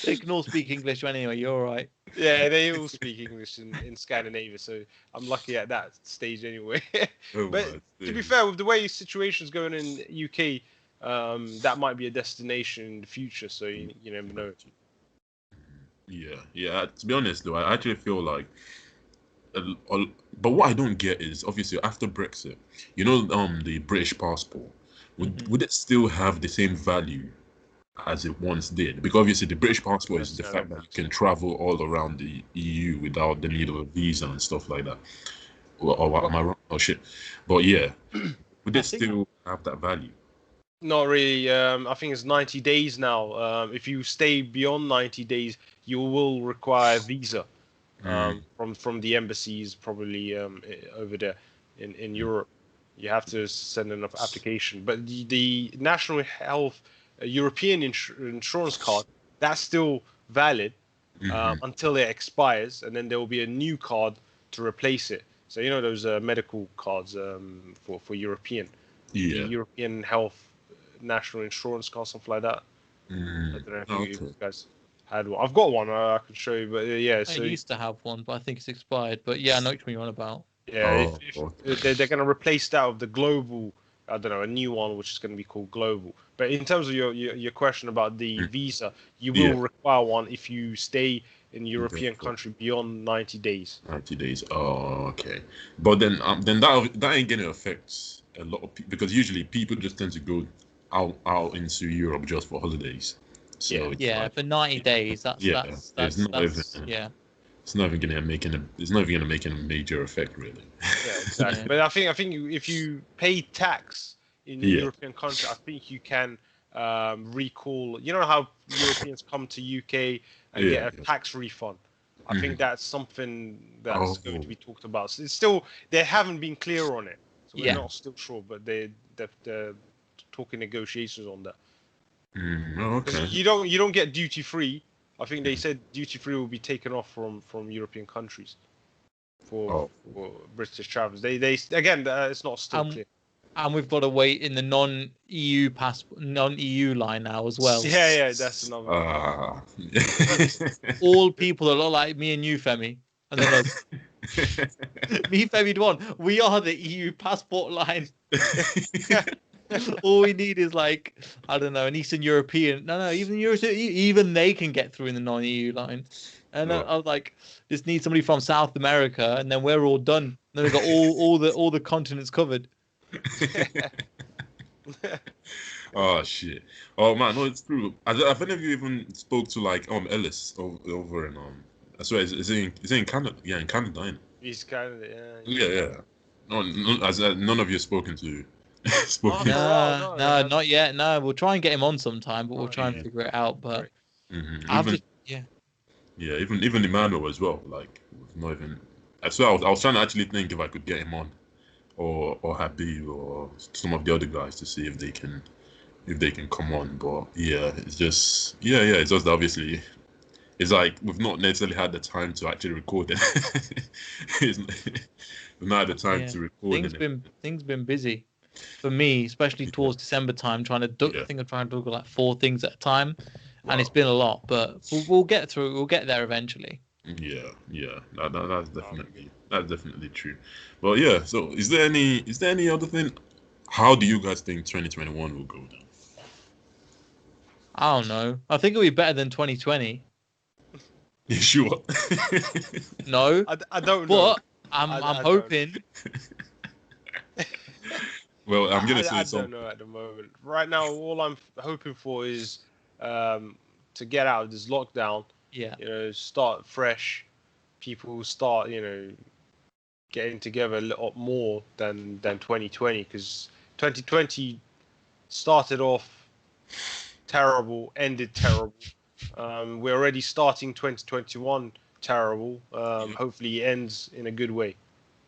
Speaker 1: They can all speak English anyway, you're all right.
Speaker 3: Yeah, they all speak English in Scandinavia, so I'm lucky at that stage anyway. But to be fair, with the way situation's going in UK, that might be a destination in the future, so you never know.
Speaker 2: Yeah. To be honest, though, I actually feel like but what I don't get is obviously after Brexit, the British passport, would it still have the same value as it once did? Because obviously the British passport is the fact that you can travel all around the EU without the need of a visa and stuff like that. Or am I wrong? Oh shit! But yeah, would it still have that value?
Speaker 3: Not really. I think it's 90 days now. If you stay beyond 90 days, you will require a visa from the embassies, probably over there in Europe. You have to send an application. But the National Health European Insurance Card, that's still valid until it expires, and then there will be a new card to replace it. So you know those medical cards for European, the European Health National Insurance Card, something like that. I don't know if you guys had one. I've got one. I can show you, but yeah. So
Speaker 1: I used to have one, but I think it's expired. But yeah, I know what you're on about.
Speaker 3: Yeah, if they're going to replace that with the global, I don't know, a new one which is going to be called global. But in terms of your question about the visa, you will require one if you stay in a European country beyond 90 days.
Speaker 2: 90 days. Oh, okay. But then that ain't going to affect a lot of people, because usually people just tend to go out into Europe just for holidays. So
Speaker 1: for 90 days. That's
Speaker 2: It's not even gonna make a major effect, really.
Speaker 3: Yeah, exactly. But I think if you pay tax in a European country, I think you can recall. You know how Europeans come to UK and get a tax refund. I think that's something that's going to be talked about. So it's still, they haven't been clear on it, so we're not still sure. But they're talking negotiations on that.
Speaker 2: Okay.
Speaker 3: You don't get duty free. I think they said duty free will be taken off from European countries for British travellers. They again, it's not still clear.
Speaker 1: And we've got to wait in the non-EU line now as well.
Speaker 3: Yeah, that's another.
Speaker 1: All people that look like me and you, Femi, and then us. Me, Femi, one. We are the EU passport line. All we need is like, I don't know, an Eastern European. No, even they can get through in the non-EU line. And I was like, just need somebody from South America, and then we're all done. Then we've got all the continents covered.
Speaker 2: Oh shit! Oh man, no, it's true. Have any of you even spoke to like Ellis over in I swear, is he in Canada? Yeah, in Canada, ain't it?
Speaker 3: He's Canada,
Speaker 2: yeah. None of you have spoken to.
Speaker 1: No, not yet. No, we'll try and get him on sometime, but we'll try and figure it out. But
Speaker 2: even Emmanuel as well. Like, not even. I swear, I was trying to actually think if I could get him on, or Habib, or some of the other guys to see if they can come on. But it's just it's just obviously. It's like we've not necessarily had the time to actually record it. We've not had the time to record it.
Speaker 1: Things been busy. For me, especially towards December time, trying to do like 4 things at a time, and it's been a lot. But we'll get through. We'll get there eventually.
Speaker 2: Yeah. That's definitely true. But yeah, so is there any other thing? How do you guys think 2021 will go down?
Speaker 1: I don't know. I think it'll be better than 2020.
Speaker 2: You sure?
Speaker 1: No,
Speaker 3: I don't know.
Speaker 1: But I'm hoping.
Speaker 2: Well, I'm gonna say
Speaker 3: something. I don't know at the moment. Right now, all I'm hoping for is to get out of this lockdown.
Speaker 1: Yeah.
Speaker 3: Start fresh. People start, getting together a lot more than 2020, because 2020 started off terrible, ended terrible. We're already starting 2021 terrible. Hopefully, it ends in a good way.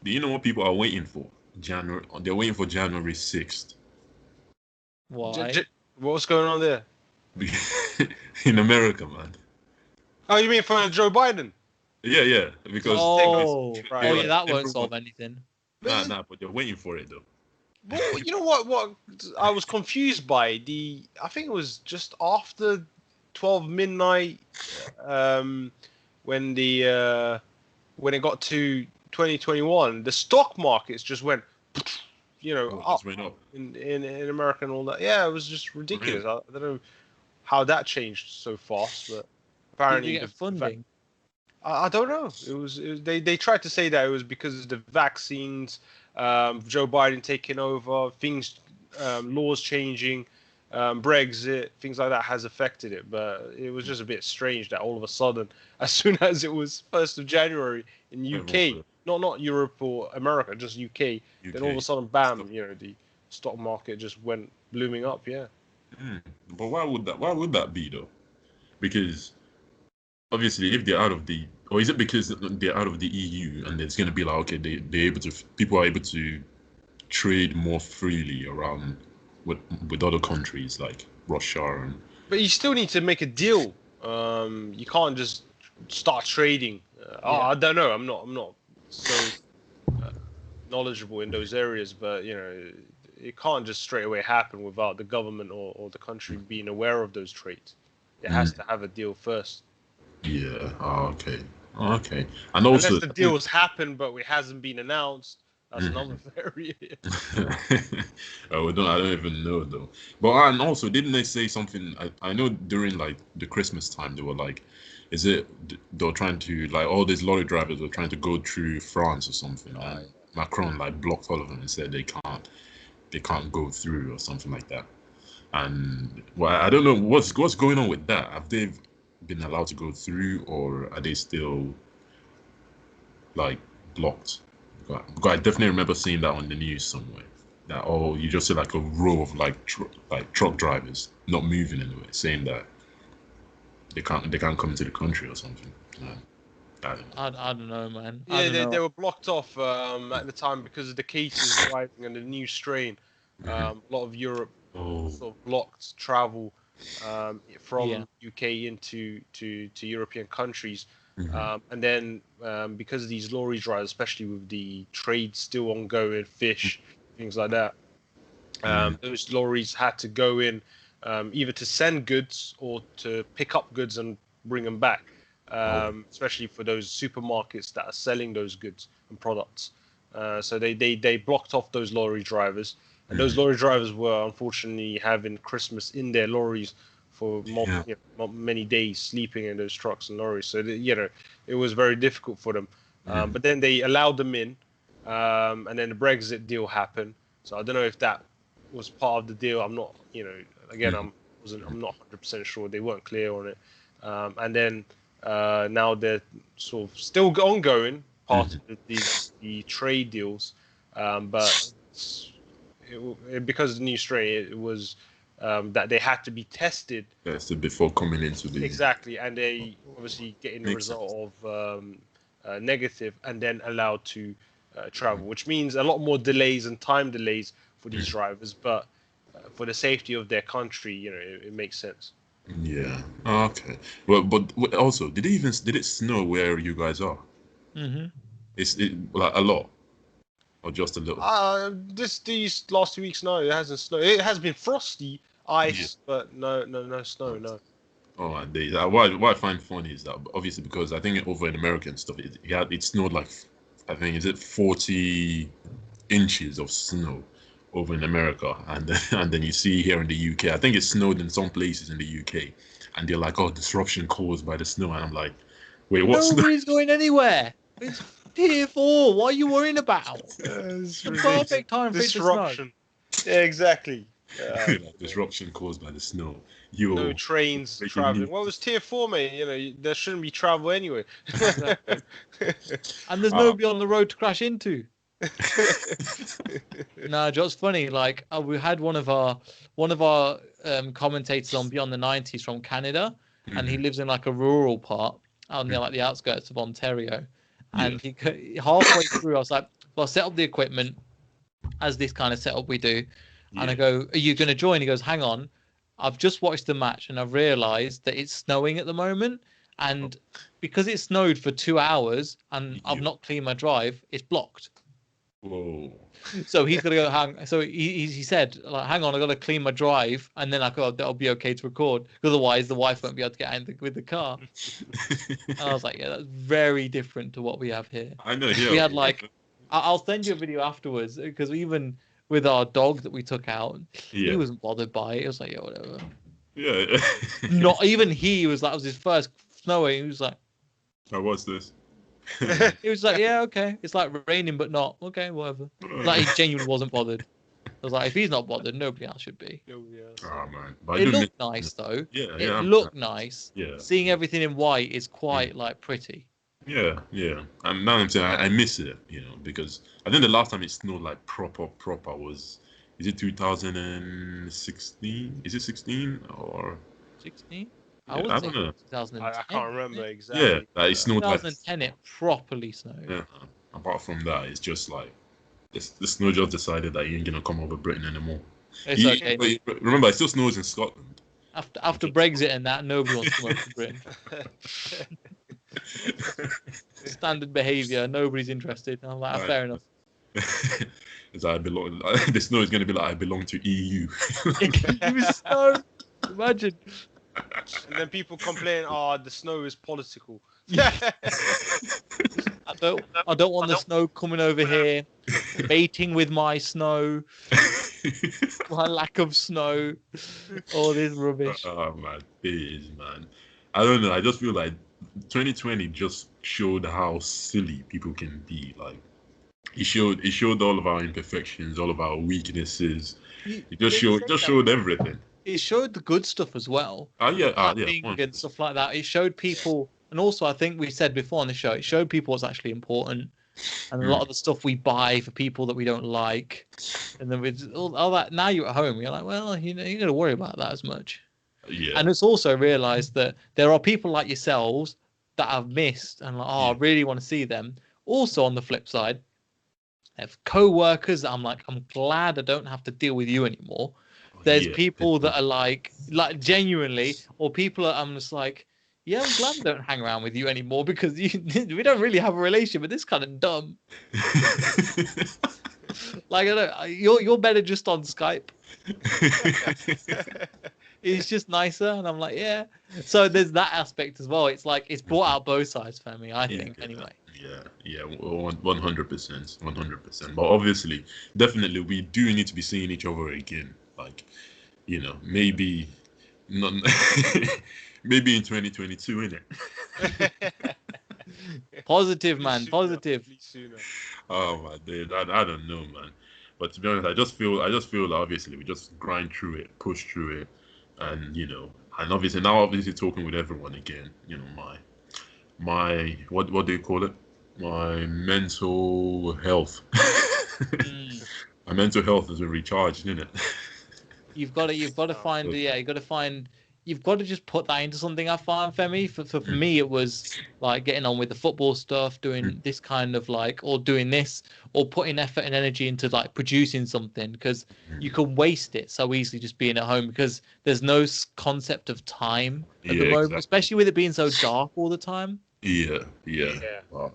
Speaker 2: Do you know what people are waiting for? January. They're waiting for January 6th.
Speaker 1: Why?
Speaker 3: What's going on there?
Speaker 2: In America, man.
Speaker 3: Oh, you mean for Joe Biden?
Speaker 2: Yeah. Because
Speaker 1: that won't solve anything.
Speaker 2: Nah, but they're waiting for it though.
Speaker 3: Well, you know what I was confused by? I think it was just after 12 midnight when it got to 2021, the stock markets just went up,
Speaker 2: went up
Speaker 3: in America and all that. Yeah, it was just ridiculous. Really? I don't know how that changed so fast, but apparently
Speaker 1: did you get funding?
Speaker 3: I don't know. They tried to say that it was because of the vaccines, Joe Biden taking over, things laws changing, Brexit, things like that has affected it. But it was just a bit strange that all of a sudden, as soon as it was 1st of January in UK, not Europe or America, just UK, then all of a sudden, bam, the stock market just went blooming up. Yeah.
Speaker 2: But why would that be though? Because obviously, if they're out of the, or is it because they're out of the EU and it's going to be like, okay, people are able to trade more freely around with other countries like Russia and.
Speaker 3: But you still need to make a deal. You can't just start trading. I don't know. I'm not so knowledgeable in those areas, but it can't just straight away happen without the government or the country being aware of those trades. It has to have a deal first.
Speaker 2: Yeah. Okay. And also,
Speaker 3: unless the deals happen, but it hasn't been announced, that's another variant.
Speaker 2: I don't even know though. But and also, didn't they say something? I know during like the Christmas time, they were like, they were trying to, like, all these lorry drivers were trying to go through France or something, and Macron like blocked all of them and said they can't go through or something like that. And I don't know what's going on with that. Have they been allowed to go through, or are they still like blocked? Because I definitely remember seeing that on the news somewhere. That you just see like a row of like truck drivers not moving anywhere, saying that they can't come into the country or something.
Speaker 1: I don't know, man.
Speaker 3: Yeah, they were blocked off at the time because of the cases rising and the new strain. A lot of Europe sort of blocked travel from UK into European countries. And then because of these lorry drivers, especially with the trade still ongoing, fish, things like that, those lorries had to go in either to send goods or to pick up goods and bring them back, especially for those supermarkets that are selling those goods and products. So they blocked off those lorry drivers. And those lorry drivers were unfortunately having Christmas in their lorries for many days, sleeping in those trucks and lorries. So it was very difficult for them. But then they allowed them in, and then the Brexit deal happened. So I don't know if that was part of the deal. I'm not, again, I'm not 100% sure. They weren't clear on it. And then now they're sort of still ongoing, part of the trade deals, but because of the new strain, it was that they had to be tested.
Speaker 2: Before coming into the.
Speaker 3: Exactly, and they obviously getting the result of negative, and then allowed to travel, which means a lot more delays and time delays for these drivers. But for the safety of their country, it makes sense.
Speaker 2: Yeah. Okay. Well, but also, did it snow where you guys are? Is it like a lot? Or just a little?
Speaker 3: These last 2 weeks, no, it hasn't snowed. It has been frosty, ice, but no snow, no.
Speaker 2: Oh, what I find funny is that obviously because I think over in America and stuff, it snowed like, I think, is it 40 inches of snow over in America, and then you see here in the UK, I think it snowed in some places in the UK, and they're like, oh, disruption caused by the snow, and I'm like, wait, what's
Speaker 1: nobody's going anywhere. It's Tier 4. What are you worrying about? The perfect time for disruption.
Speaker 3: Yeah, exactly.
Speaker 2: Disruption caused by the snow.
Speaker 3: No trains traveling. What was Tier 4, mate? There shouldn't be travel anyway.
Speaker 1: And there's nobody on the road to crash into. No, just funny. Like we had one of our commentators on Beyond the 90s from Canada, and he lives in like a rural part out near like the outskirts of Ontario. And he halfway through, I was like, "Well, set up the equipment as this kind of setup we do." And I go, "Are you going to join?" He goes, "Hang on, I've just watched the match and I've realised that it's snowing at the moment, and because it snowed for 2 hours and I've not cleaned my drive, it's blocked."
Speaker 2: Whoa.
Speaker 1: So he's gonna go So he said, like, "Hang on, I gotta clean my drive, and then that'll be okay to record. Otherwise, the wife won't be able to get in with the car." And I was like, "Yeah, that's very different to what we have here."
Speaker 2: I know. Yeah.
Speaker 1: We had like, I'll send you a video afterwards, because even with our dog that we took out, he wasn't bothered by it. It was like, yeah, whatever.
Speaker 2: Yeah.
Speaker 1: Not even he was like, it was his first snowing. He was like,
Speaker 2: "Oh, what's this?"
Speaker 1: He was like, "Yeah, okay. It's like raining, but not. Okay, whatever." Like, he genuinely wasn't bothered. was like, if he's not bothered, nobody else should be.
Speaker 3: Nobody else.
Speaker 2: Oh man, but I
Speaker 1: It
Speaker 2: do miss.
Speaker 1: looked nice though.
Speaker 2: Yeah,
Speaker 1: It
Speaker 2: yeah,
Speaker 1: looked nice.
Speaker 2: yeah,
Speaker 1: Seeing everything in white is quite like pretty.
Speaker 2: yeah, yeah. And now I'm saying I miss it, because I think the last time it snowed like proper was, is it 2016? Is it 16 or
Speaker 1: 16?
Speaker 2: Yeah,
Speaker 1: I
Speaker 2: I
Speaker 1: would
Speaker 2: don't
Speaker 1: say
Speaker 2: know.
Speaker 1: 2010.
Speaker 3: I can't remember
Speaker 2: Yeah,
Speaker 3: exactly.
Speaker 2: like it snowed like
Speaker 1: 2010 it properly snowed.
Speaker 2: yeah. Apart from that, it's just like the snow just decided that he ain't gonna come over Britain anymore.
Speaker 1: It's okay.
Speaker 2: But remember, it still snows in Scotland.
Speaker 1: After Brexit and that, nobody wants to come over to Britain. Standard behaviour. Nobody's interested. I'm like, fair enough.
Speaker 2: It's like the snow is gonna be like I belong to EU.
Speaker 1: It was snow. Imagine.
Speaker 3: And then people complain, the snow is political.
Speaker 1: I don't want the snow coming over here, mating with my snow, my lack of snow, all this rubbish.
Speaker 2: Oh man, it is, man. I don't know. I just feel like 2020 just showed how silly people can be. Like it showed all of our imperfections, all of our weaknesses. It just showed everything.
Speaker 1: It showed the good stuff as well.
Speaker 2: Yeah.
Speaker 1: And stuff like that. It showed people, and also I think we said before on the show, it showed people what's actually important, and a lot of the stuff we buy for people that we don't like, and then with all that. Now you're at home, you're like, well, you're not going to worry about that as much.
Speaker 2: Yeah.
Speaker 1: And it's also realised that there are people like yourselves that have missed, and like, I really want to see them. Also, on the flip side, I have co-workers that I'm like, I'm glad I don't have to deal with you anymore. There's people that are like genuinely, or people that I'm just like, yeah, I'm glad I don't hang around with you anymore because we don't really have a relationship, but this is kind of dumb. Like, I don't, you're better just on Skype. It's just nicer, and I'm like, yeah. So there's that aspect as well. It's like it's brought out both sides for me, I think, anyway.
Speaker 2: Yeah, 100%. But obviously, definitely, we do need to be seeing each other again. Like, maybe not, maybe in 2022, innit?
Speaker 1: Positive, man, positive.
Speaker 2: Oh my dude, I don't know, man. But to be honest, I just feel like obviously we just grind through it, push through it, and and obviously talking with everyone again. My what do you call it? My mental health. My mental health is recharged, isn't it? You've got to
Speaker 1: find you've got to just put that into something. I find, Femi, for me it was like getting on with the football stuff, doing this kind of like, or doing this, or putting effort and energy into like producing something, because you can waste it so easily just being at home because there's no concept of time at the moment, especially with it being so dark all the time.
Speaker 2: Yeah. Wow.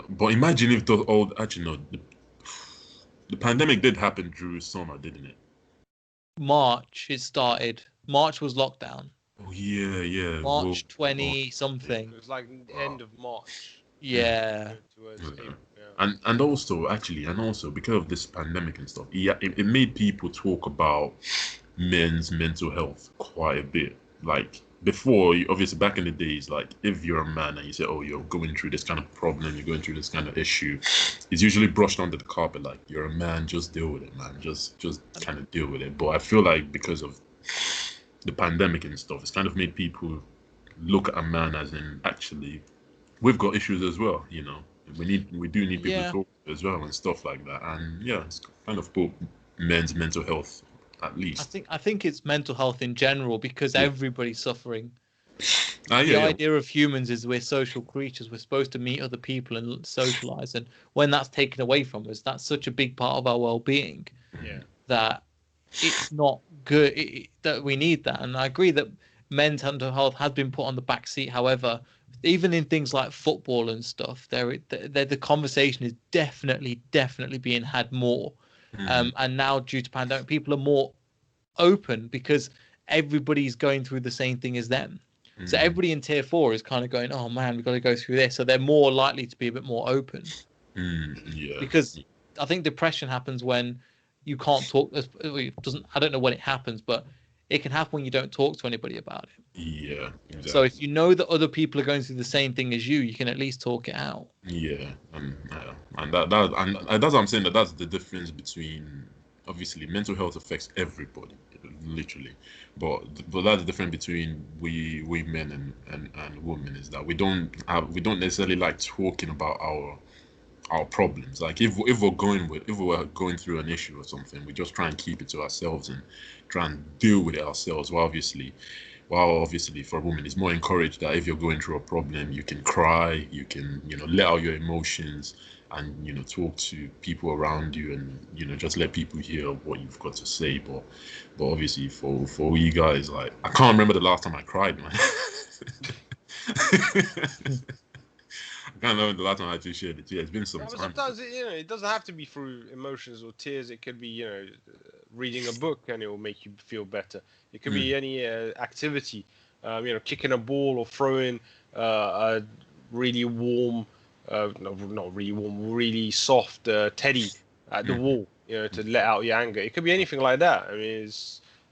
Speaker 2: But imagine if the pandemic did happen through summer, didn't it?
Speaker 1: March it started. March was lockdown.
Speaker 2: Oh yeah.
Speaker 1: March 20 something.
Speaker 3: It was like the end of March.
Speaker 1: Yeah.
Speaker 2: And also because of this pandemic and stuff, it made people talk about men's mental health quite a bit. Like before, obviously back in the days, like if you're a man and you say, oh, you're going through this kind of problem, you're going through this kind of issue, it's usually brushed under the carpet. Like, you're a man, just deal with it, man. Just kind of deal with it. But I feel like because of the pandemic and stuff, it's kind of made people look at a man as in, actually, we've got issues as well. We do need people to talk to as well and stuff like that. And yeah, it's kind of put men's mental health at least.
Speaker 1: I think it's mental health in general because everybody's suffering.
Speaker 2: The
Speaker 1: idea of humans is we're social creatures. We're supposed to meet other people and socialize, and when that's taken away from us, that's such a big part of our well-being. That it's not good. That we need that, and I agree that men's mental health has been put on the back seat. However, even in things like football and stuff, the conversation is definitely being had more. And now, due to pandemic, people are more open because everybody's going through the same thing as them. So everybody in tier 4 is kind of going, oh man, we've got to go through this. So they're more likely to be a bit more open. Because I think depression happens when you can't talk. I don't know when it happens, but it can happen when you don't talk to anybody about it.
Speaker 2: Yeah, exactly.
Speaker 1: So if you know that other people are going through the same thing as you can at least talk it out.
Speaker 2: Yeah, and that's what I'm saying, that's the difference between obviously mental health affects everybody, literally. But that's the difference between we men and women, is that we don't necessarily like talking about our problems. Like if we're going through an issue or something, we just try and keep it to ourselves and try and deal with it ourselves. While obviously for a woman, it's more encouraged that if you're going through a problem, you can cry, you can, let out your emotions, and talk to people around you, and just let people hear what you've got to say. But obviously for you guys, like, I can't remember the last time I cried, man. I can't remember the last time I actually shed a tear. It's been some
Speaker 3: But
Speaker 2: time.
Speaker 3: sometimes it doesn't have to be through emotions or tears. It could be reading a book and it will make you feel better. It could be any activity, kicking a ball or throwing a really warm, no, not really warm, really soft teddy at the wall, to let out your anger. It could be anything like that. I mean,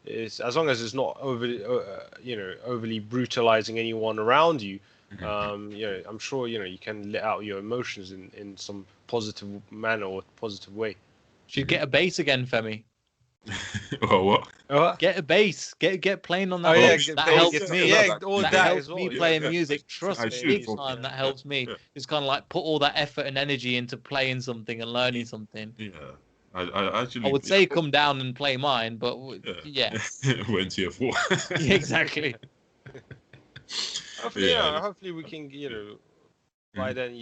Speaker 3: it's as long as it's not overly brutalizing anyone around you. I'm sure you can let out your emotions in some positive manner or positive way.
Speaker 1: Should get a bass again, Femi.
Speaker 2: Oh, what?
Speaker 1: Get a bass. Get playing on that.
Speaker 3: Oh yeah,
Speaker 1: bass. That helps me.
Speaker 3: all
Speaker 1: That
Speaker 3: that
Speaker 1: helps
Speaker 3: as well.
Speaker 1: me playing music. Trust
Speaker 2: I
Speaker 1: me,
Speaker 2: should
Speaker 1: big
Speaker 2: focus.
Speaker 1: time. That helps me. Just kind of like put all that effort and energy into playing something and learning something.
Speaker 2: Yeah, I actually.
Speaker 1: I would say come down and play mine, but yeah.
Speaker 2: Went to your four.
Speaker 1: Yeah, exactly.
Speaker 3: Hopefully, hopefully we can, by then,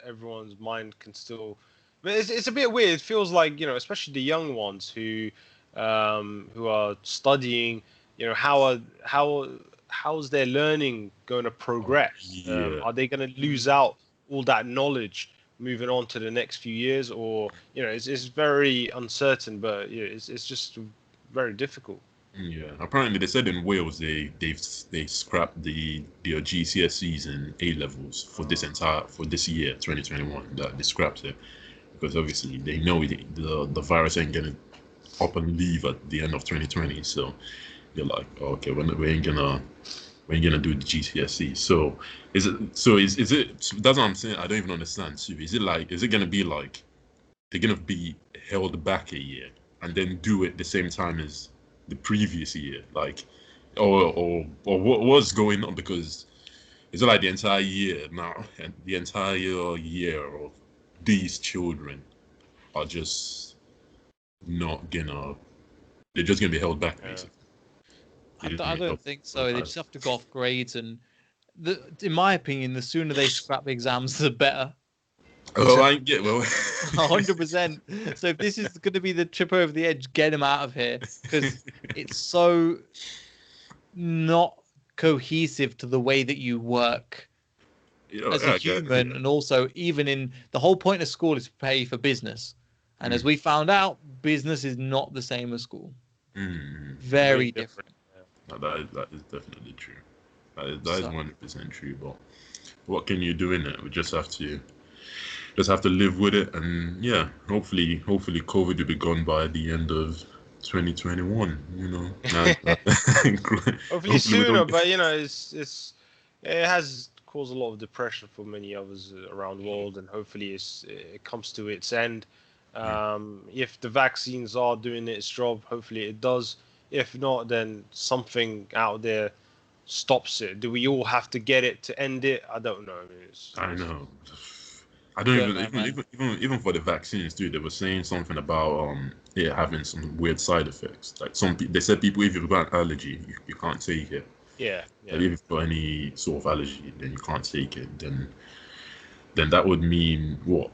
Speaker 3: everyone's mind can still. But it's a bit weird. It feels like, especially the young ones who are studying, how's their learning going to progress? Are they going to lose out all that knowledge moving on to the next few years, or it's very uncertain, but it's just very difficult.
Speaker 2: Yeah, apparently they said in Wales they scrapped their GCSEs and A levels for this year 2021. That they scrapped it because obviously they know the virus ain't gonna up and leave at the end of 2020. So they're like, okay, we ain't gonna do the GCSE. So is it? That's what I'm saying. I don't even understand. So is it gonna be like they're gonna be held back a year and then do it the same time as the previous year, like, or what's going on? Because it's like the entire year now, and the entire year of these children are just not gonna. They're just gonna be held back, basically.
Speaker 1: I don't think so. They just have to go off grades, and in my opinion, the sooner they scrap exams, the better.
Speaker 2: Oh, I get
Speaker 1: 100%. So if this is going to be the trip over the edge, get him out of here, because it's so not cohesive to the way that you work as a human, and also even in the whole point of school is to prepare you for business, and as we found out, business is not the same as school. Very different.
Speaker 2: That is definitely true. That is 100% true. But what can you do in it? We just have to live with it, and hopefully COVID will be gone by the end of 2021.
Speaker 3: Hopefully sooner, but it has caused a lot of depression for many others around the world, and hopefully it comes to its end. If the vaccines are doing its job, hopefully it does. If not, then something out there stops it. Do we all have to get it to end it? I don't know.
Speaker 2: I know. I don't even for the vaccines too. They were saying something about it having some weird side effects. Like they said, people, if you've got an allergy, you can't take it.
Speaker 3: Yeah.
Speaker 2: Like if you've got any sort of allergy, then you can't take it. Then that would mean what?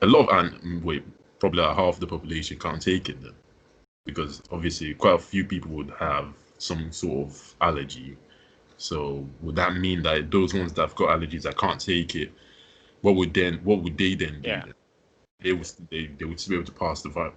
Speaker 2: Probably like half the population can't take it then, because obviously quite a few people would have some sort of allergy. So would that mean that those ones that have got allergies that can't take it? What would they then do?
Speaker 3: Yeah.
Speaker 2: They would still be able to pass the virus.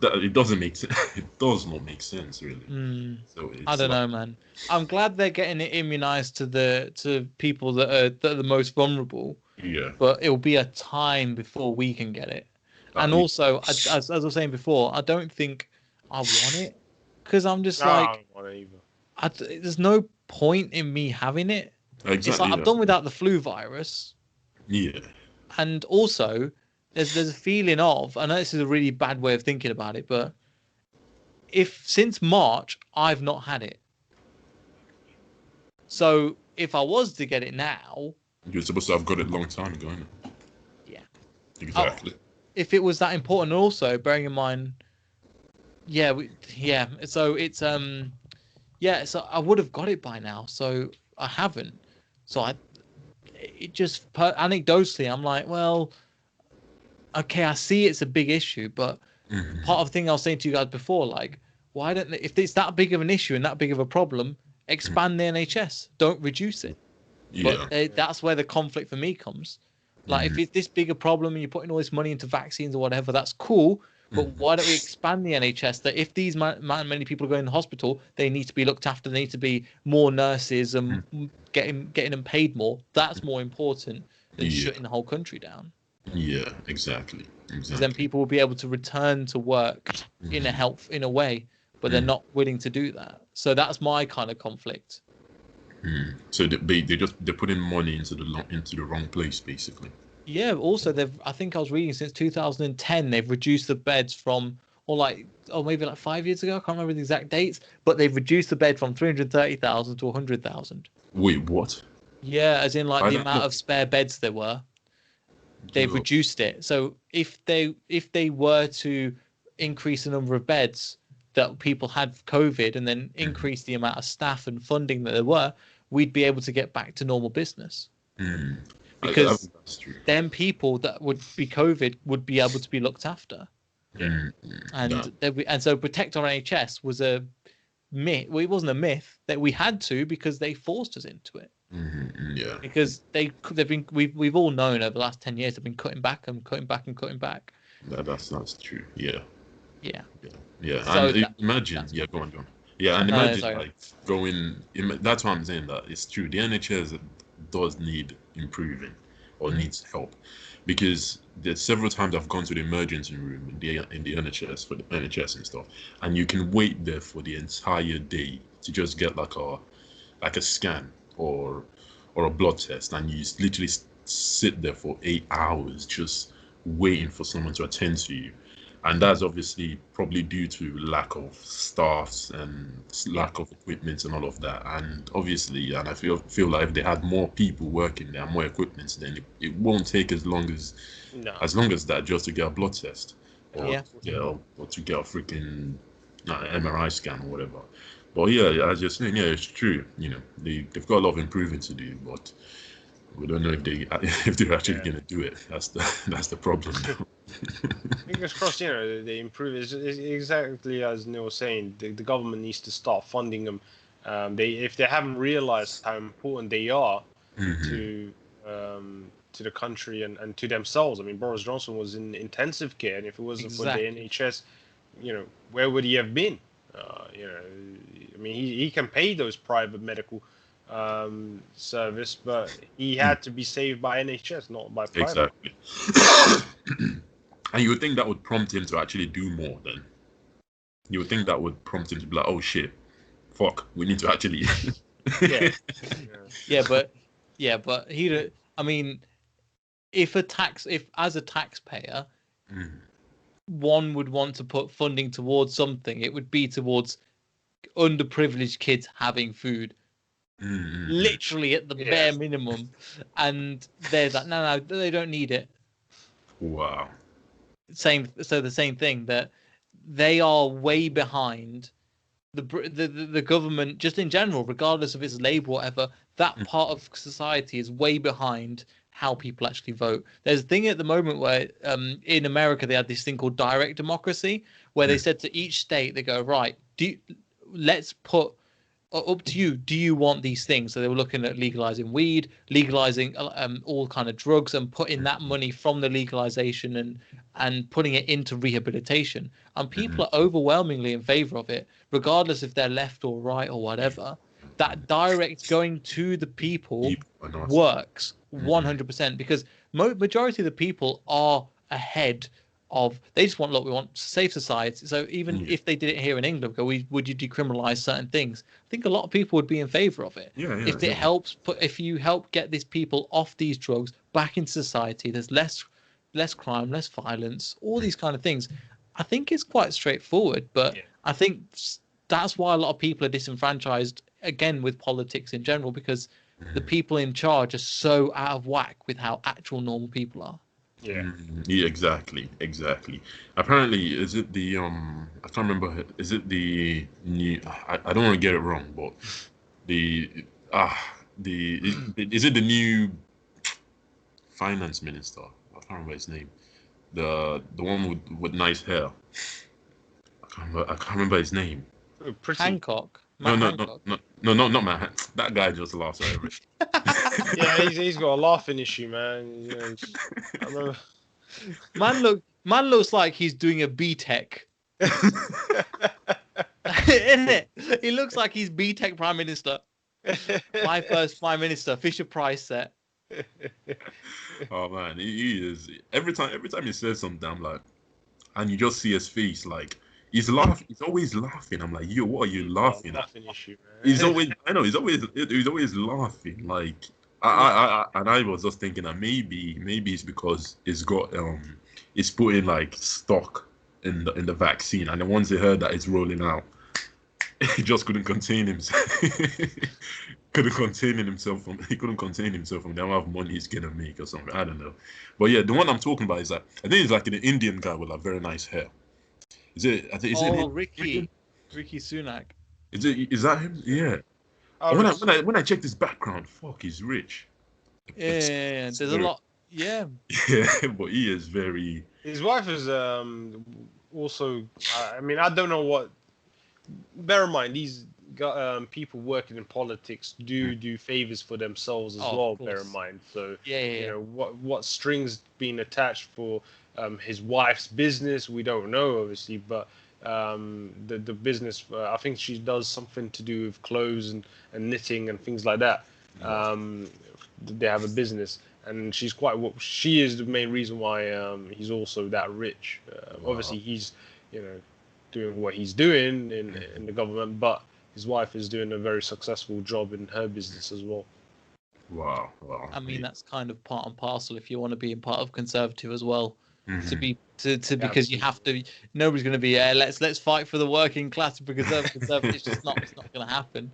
Speaker 2: It doesn't make sense. It does not make sense, really. So
Speaker 1: I don't know, man. I'm glad they're getting it immunized to people that are the most vulnerable.
Speaker 2: Yeah.
Speaker 1: But it'll be a time before we can get it. And also, as I was saying before, I don't think I want it, because I'm just
Speaker 3: I don't want it either.
Speaker 1: There's no point in me having it.
Speaker 2: Exactly,
Speaker 1: it's like I've done without the flu virus.
Speaker 2: Yeah.
Speaker 1: And also, there's a feeling of, I know this is a really bad way of thinking about it, but if since March I've not had it, so if I was to get it now,
Speaker 2: You're supposed to have got it a long time ago, innit?
Speaker 1: yeah,
Speaker 2: Exactly.
Speaker 1: if it was that important, and also bearing in mind, so it's so I would have got it by now, so I haven't. So it just anecdotally, I'm like, well, okay, I see it's a big issue, but part of the thing I was saying to you guys before, like, why don't they, if it's that big of an issue and that big of a problem, expand the NHS, don't reduce it.
Speaker 2: Yeah.
Speaker 1: But that's where the conflict for me comes. Like, if it's this big a problem and you're putting all this money into vaccines or whatever, that's cool. But why don't we expand the NHS? That if these many people are going to the hospital, they need to be looked after. There need to be more nurses and getting them paid more. That's more important than shutting the whole country down.
Speaker 2: Yeah, exactly.
Speaker 1: Because then people will be able to return to work in a way, but they're not willing to do that. So that's my kind of conflict.
Speaker 2: So they're putting money into the wrong place, basically.
Speaker 1: Yeah. Also, I think I was reading since 2010 they've reduced the beds from, maybe like 5 years ago. I can't remember the exact dates, but they've reduced the bed from 330,000 to 100,000.
Speaker 2: Wait, what?
Speaker 1: Yeah, as in like the amount of spare beds there were. They've reduced it. So if they were to increase the number of beds that people had COVID and then increase the amount of staff and funding that there were, we'd be able to get back to normal business. Because then people that would be COVID would be able to be looked after. And so protect our NHS was a myth. Well, it wasn't a myth that we had to, because they forced us into it.
Speaker 2: Yeah.
Speaker 1: Because we've all known over the last 10 years they've been cutting back and cutting back and cutting back.
Speaker 2: That's true. Yeah.
Speaker 1: So
Speaker 2: and imagine, go on. Yeah, and imagine that's why I'm saying that it's true. The NHS does need improving or needs help, because there's several times I've gone to the emergency room in the NHS for the NHS and stuff, and you can wait there for the entire day to just get like a scan or a blood test, and you literally sit there for 8 hours just waiting for someone to attend to you. And that's obviously probably due to lack of staffs and lack of equipment and all of that. And obviously, and I feel like if they had more people working there, more equipment, then it won't take as long as that just to get a blood test or to get a freaking MRI scan or whatever. But yeah, as you're saying, it's true. They've got a lot of improvement to do, but we don't know if they're actually going to do it. That's the problem.
Speaker 3: Fingers crossed, they improve. It's exactly as Neil was saying. The government needs to start funding them. If they haven't realized how important they are to the country and to themselves. I mean, Boris Johnson was in intensive care, and if it wasn't for the NHS, where would he have been? I mean, he can pay those private medical service, but he had to be saved by NHS, not by private.
Speaker 2: Exactly. And you would think that would prompt him to actually do more. Then you would think that would prompt him to be like, "Oh shit, fuck, we need to actually."
Speaker 1: But he. I mean, if as a taxpayer, one would want to put funding towards something, it would be towards underprivileged kids having food. Literally at the bare minimum, and they're like, no, they don't need it.
Speaker 2: Wow.
Speaker 1: The same thing, that they are way behind the government, just in general, regardless of its label, whatever. That part of society is way behind how people actually vote. There's a thing at the moment where in America they had this thing called direct democracy, where they said to each state, they go, right, let's put up to you, do you want these things? So they were looking at legalizing weed, legalizing all kind of drugs, and putting that money from the legalization and putting it into rehabilitation. And people are overwhelmingly in favor of it, regardless if they're left or right or whatever. That direct going to the people works 100%, because majority of the people are ahead of, they just want, we want safe society. So even if they did it here in England, would you decriminalize certain things? I think a lot of people would be in favor of it. If it helps if you help get these people off these drugs back into society, there's less less crime, less violence, all these kind of things. I think it's quite straightforward, but I think that's why a lot of people are disenfranchised again with politics in general, because the people in charge are so out of whack with how actual normal people are.
Speaker 3: Yeah.
Speaker 2: Yeah, exactly. Apparently, is it the I can't remember. Is it the new? I don't want to get it wrong, but the is it the new finance minister? I can't remember his name. The one with nice hair. I can't remember his name.
Speaker 3: Pretty.
Speaker 1: Hancock.
Speaker 2: No,
Speaker 1: Hancock.
Speaker 2: not Matt. That guy just laughs at everything.
Speaker 3: Yeah, he's got a laughing issue, man. You know, I remember.
Speaker 1: Man looks like he's doing a BTEC. Isn't it? He looks like he's BTEC Prime Minister. My first Prime Minister, Fisher Price set.
Speaker 2: Oh man, he is every time he says something, I'm like, and you just see his face, like he's laughing. He's always laughing. I'm like, yo, what are you laughing at?
Speaker 3: Laughing issue, man.
Speaker 2: He's always laughing. Like I was just thinking that maybe it's because it's got it's putting like stock in the vaccine, and then once they heard that it's rolling out, he just couldn't contain himself. He couldn't contain himself from the amount of money he's gonna make or something. I don't know. But yeah, the one I'm talking about is like, I think it's like an Indian guy with like very nice hair. Is it
Speaker 1: Ricky Sunak.
Speaker 2: Is that him? Yeah.
Speaker 3: Oh,
Speaker 2: When I checked his background, fuck, he's rich.
Speaker 1: Yeah, there's a lot. Yeah.
Speaker 2: Yeah, but he is very.
Speaker 3: His wife is also. I mean, I don't know what. Bear in mind, these people working in politics do favors for themselves as well. Bear in mind, so you know what strings being attached for his wife's business, we don't know obviously, but the business, I think she does something to do with clothes and knitting and things like that. They have a business, and she is the main reason why he's also that rich. Obviously, he's doing what he's doing in the government, but his wife is doing a very successful job in her business as well.
Speaker 2: Wow.
Speaker 1: I mean, that's kind of part and parcel if you want to be in part of Conservative as well. Because you have to. Nobody's going to be let's fight for the working class because Conservative. It's not going to happen.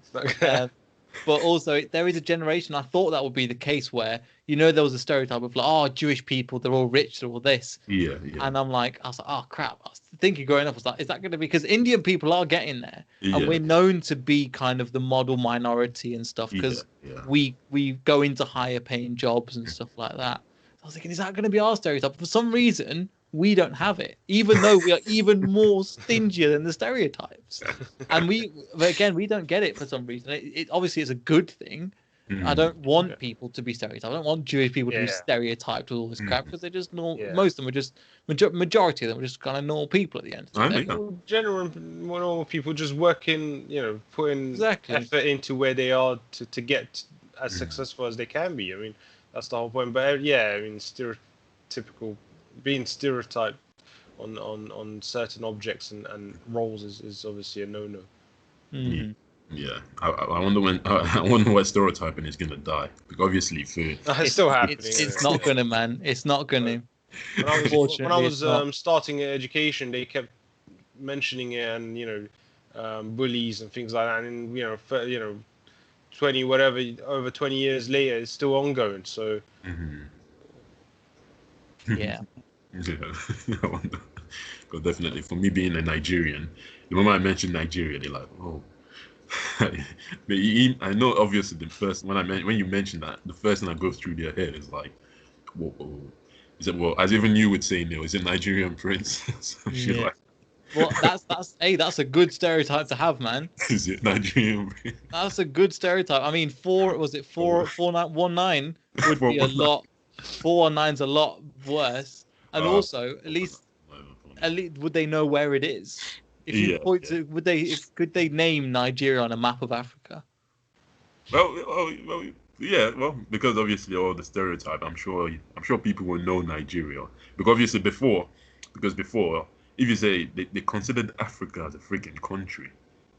Speaker 1: But also, there is a generation. I thought that would be the case where there was a stereotype of like, Jewish people, they're all rich, they're all this.
Speaker 2: Yeah.
Speaker 1: And I was like, oh crap. I was thinking growing up, I was like, is that going to be, because Indian people are getting there, and we're known to be kind of the model minority and stuff because we go into higher paying jobs and stuff like that. I was thinking, is that going to be our stereotype? For some reason, we don't have it, even though we are even more stingier than the stereotypes. And we don't get it for some reason. It obviously is a good thing. I don't want people to be stereotyped. I don't want Jewish people to be stereotyped with all this crap, because they're just normal. Most of them are just majority of them are just kind of normal people at the end of the day.
Speaker 3: General normal people just working, putting effort into where they are to get as successful as they can be. I mean, that's the whole point. But I mean, being stereotyped on certain objects and roles is obviously a no-no.
Speaker 2: Yeah, I wonder when stereotyping is gonna die, because obviously
Speaker 3: it's still happening.
Speaker 1: It's not gonna, man. It's not gonna.
Speaker 3: When I was starting education, they kept mentioning it, and bullies and things like that, and 20 whatever over 20 years later, it's still ongoing. So
Speaker 1: yeah.
Speaker 2: I wonder. Because definitely, for me being a Nigerian, the moment I mentioned Nigeria, they're like, oh. I know, obviously, when you mention that, the first thing that goes through their head is like, whoa. Is it, well, as even you would say, is it Nigerian prince?
Speaker 1: Well, that's a good stereotype to have, man.
Speaker 2: Is it Nigerian prince?
Speaker 1: That's a good stereotype. I mean, 419 would be a lot. 419's a lot worse, and also at least would they know where it is? If you point to, could they name Nigeria on a map of Africa?
Speaker 2: Well, because obviously all the stereotype, I'm sure people will know Nigeria, because obviously before, if you say they considered Africa as a freaking country,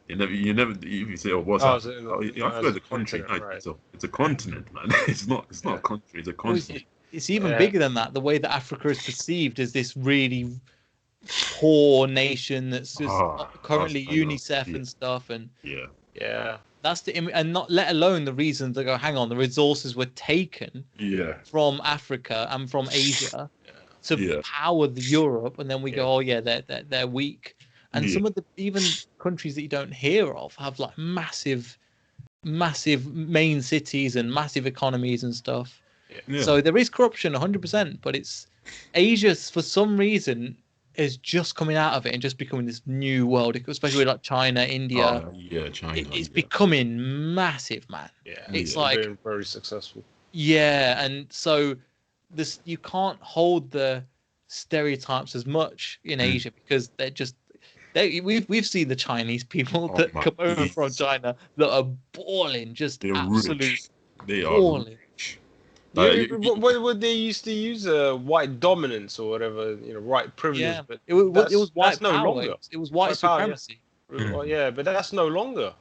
Speaker 2: you never if you say Africa is a country, right? So it's a continent, man. It's not a country, it's a continent.
Speaker 1: it's even bigger than that. The way that Africa is perceived as this really poor nation that's just currently UNICEF and stuff, and that's and not let alone the reasons that go, hang on, the resources were taken from Africa and from Asia to power the Europe, and then we go, oh yeah, they're weak, and some of the even countries that you don't hear of have like massive main cities and massive economies and stuff. So there is corruption 100%, but it's Asia for some reason is just coming out of it and just becoming this new world, especially with like China, India.
Speaker 2: China.
Speaker 1: It's becoming massive, man. It's like
Speaker 3: been very successul.
Speaker 1: And so this you can't hold the stereotypes as much in Asia because they're just we've seen the Chinese people that come over from China that are balling, just
Speaker 2: they're
Speaker 1: absolute
Speaker 2: rich. They
Speaker 1: balling.
Speaker 2: are rich.
Speaker 3: What would they used to use? White dominance or whatever, white privilege.
Speaker 1: Yeah,
Speaker 3: but
Speaker 1: it was white
Speaker 3: no
Speaker 1: power.
Speaker 3: longer.
Speaker 1: It was white supremacy.
Speaker 3: Well, but that's no longer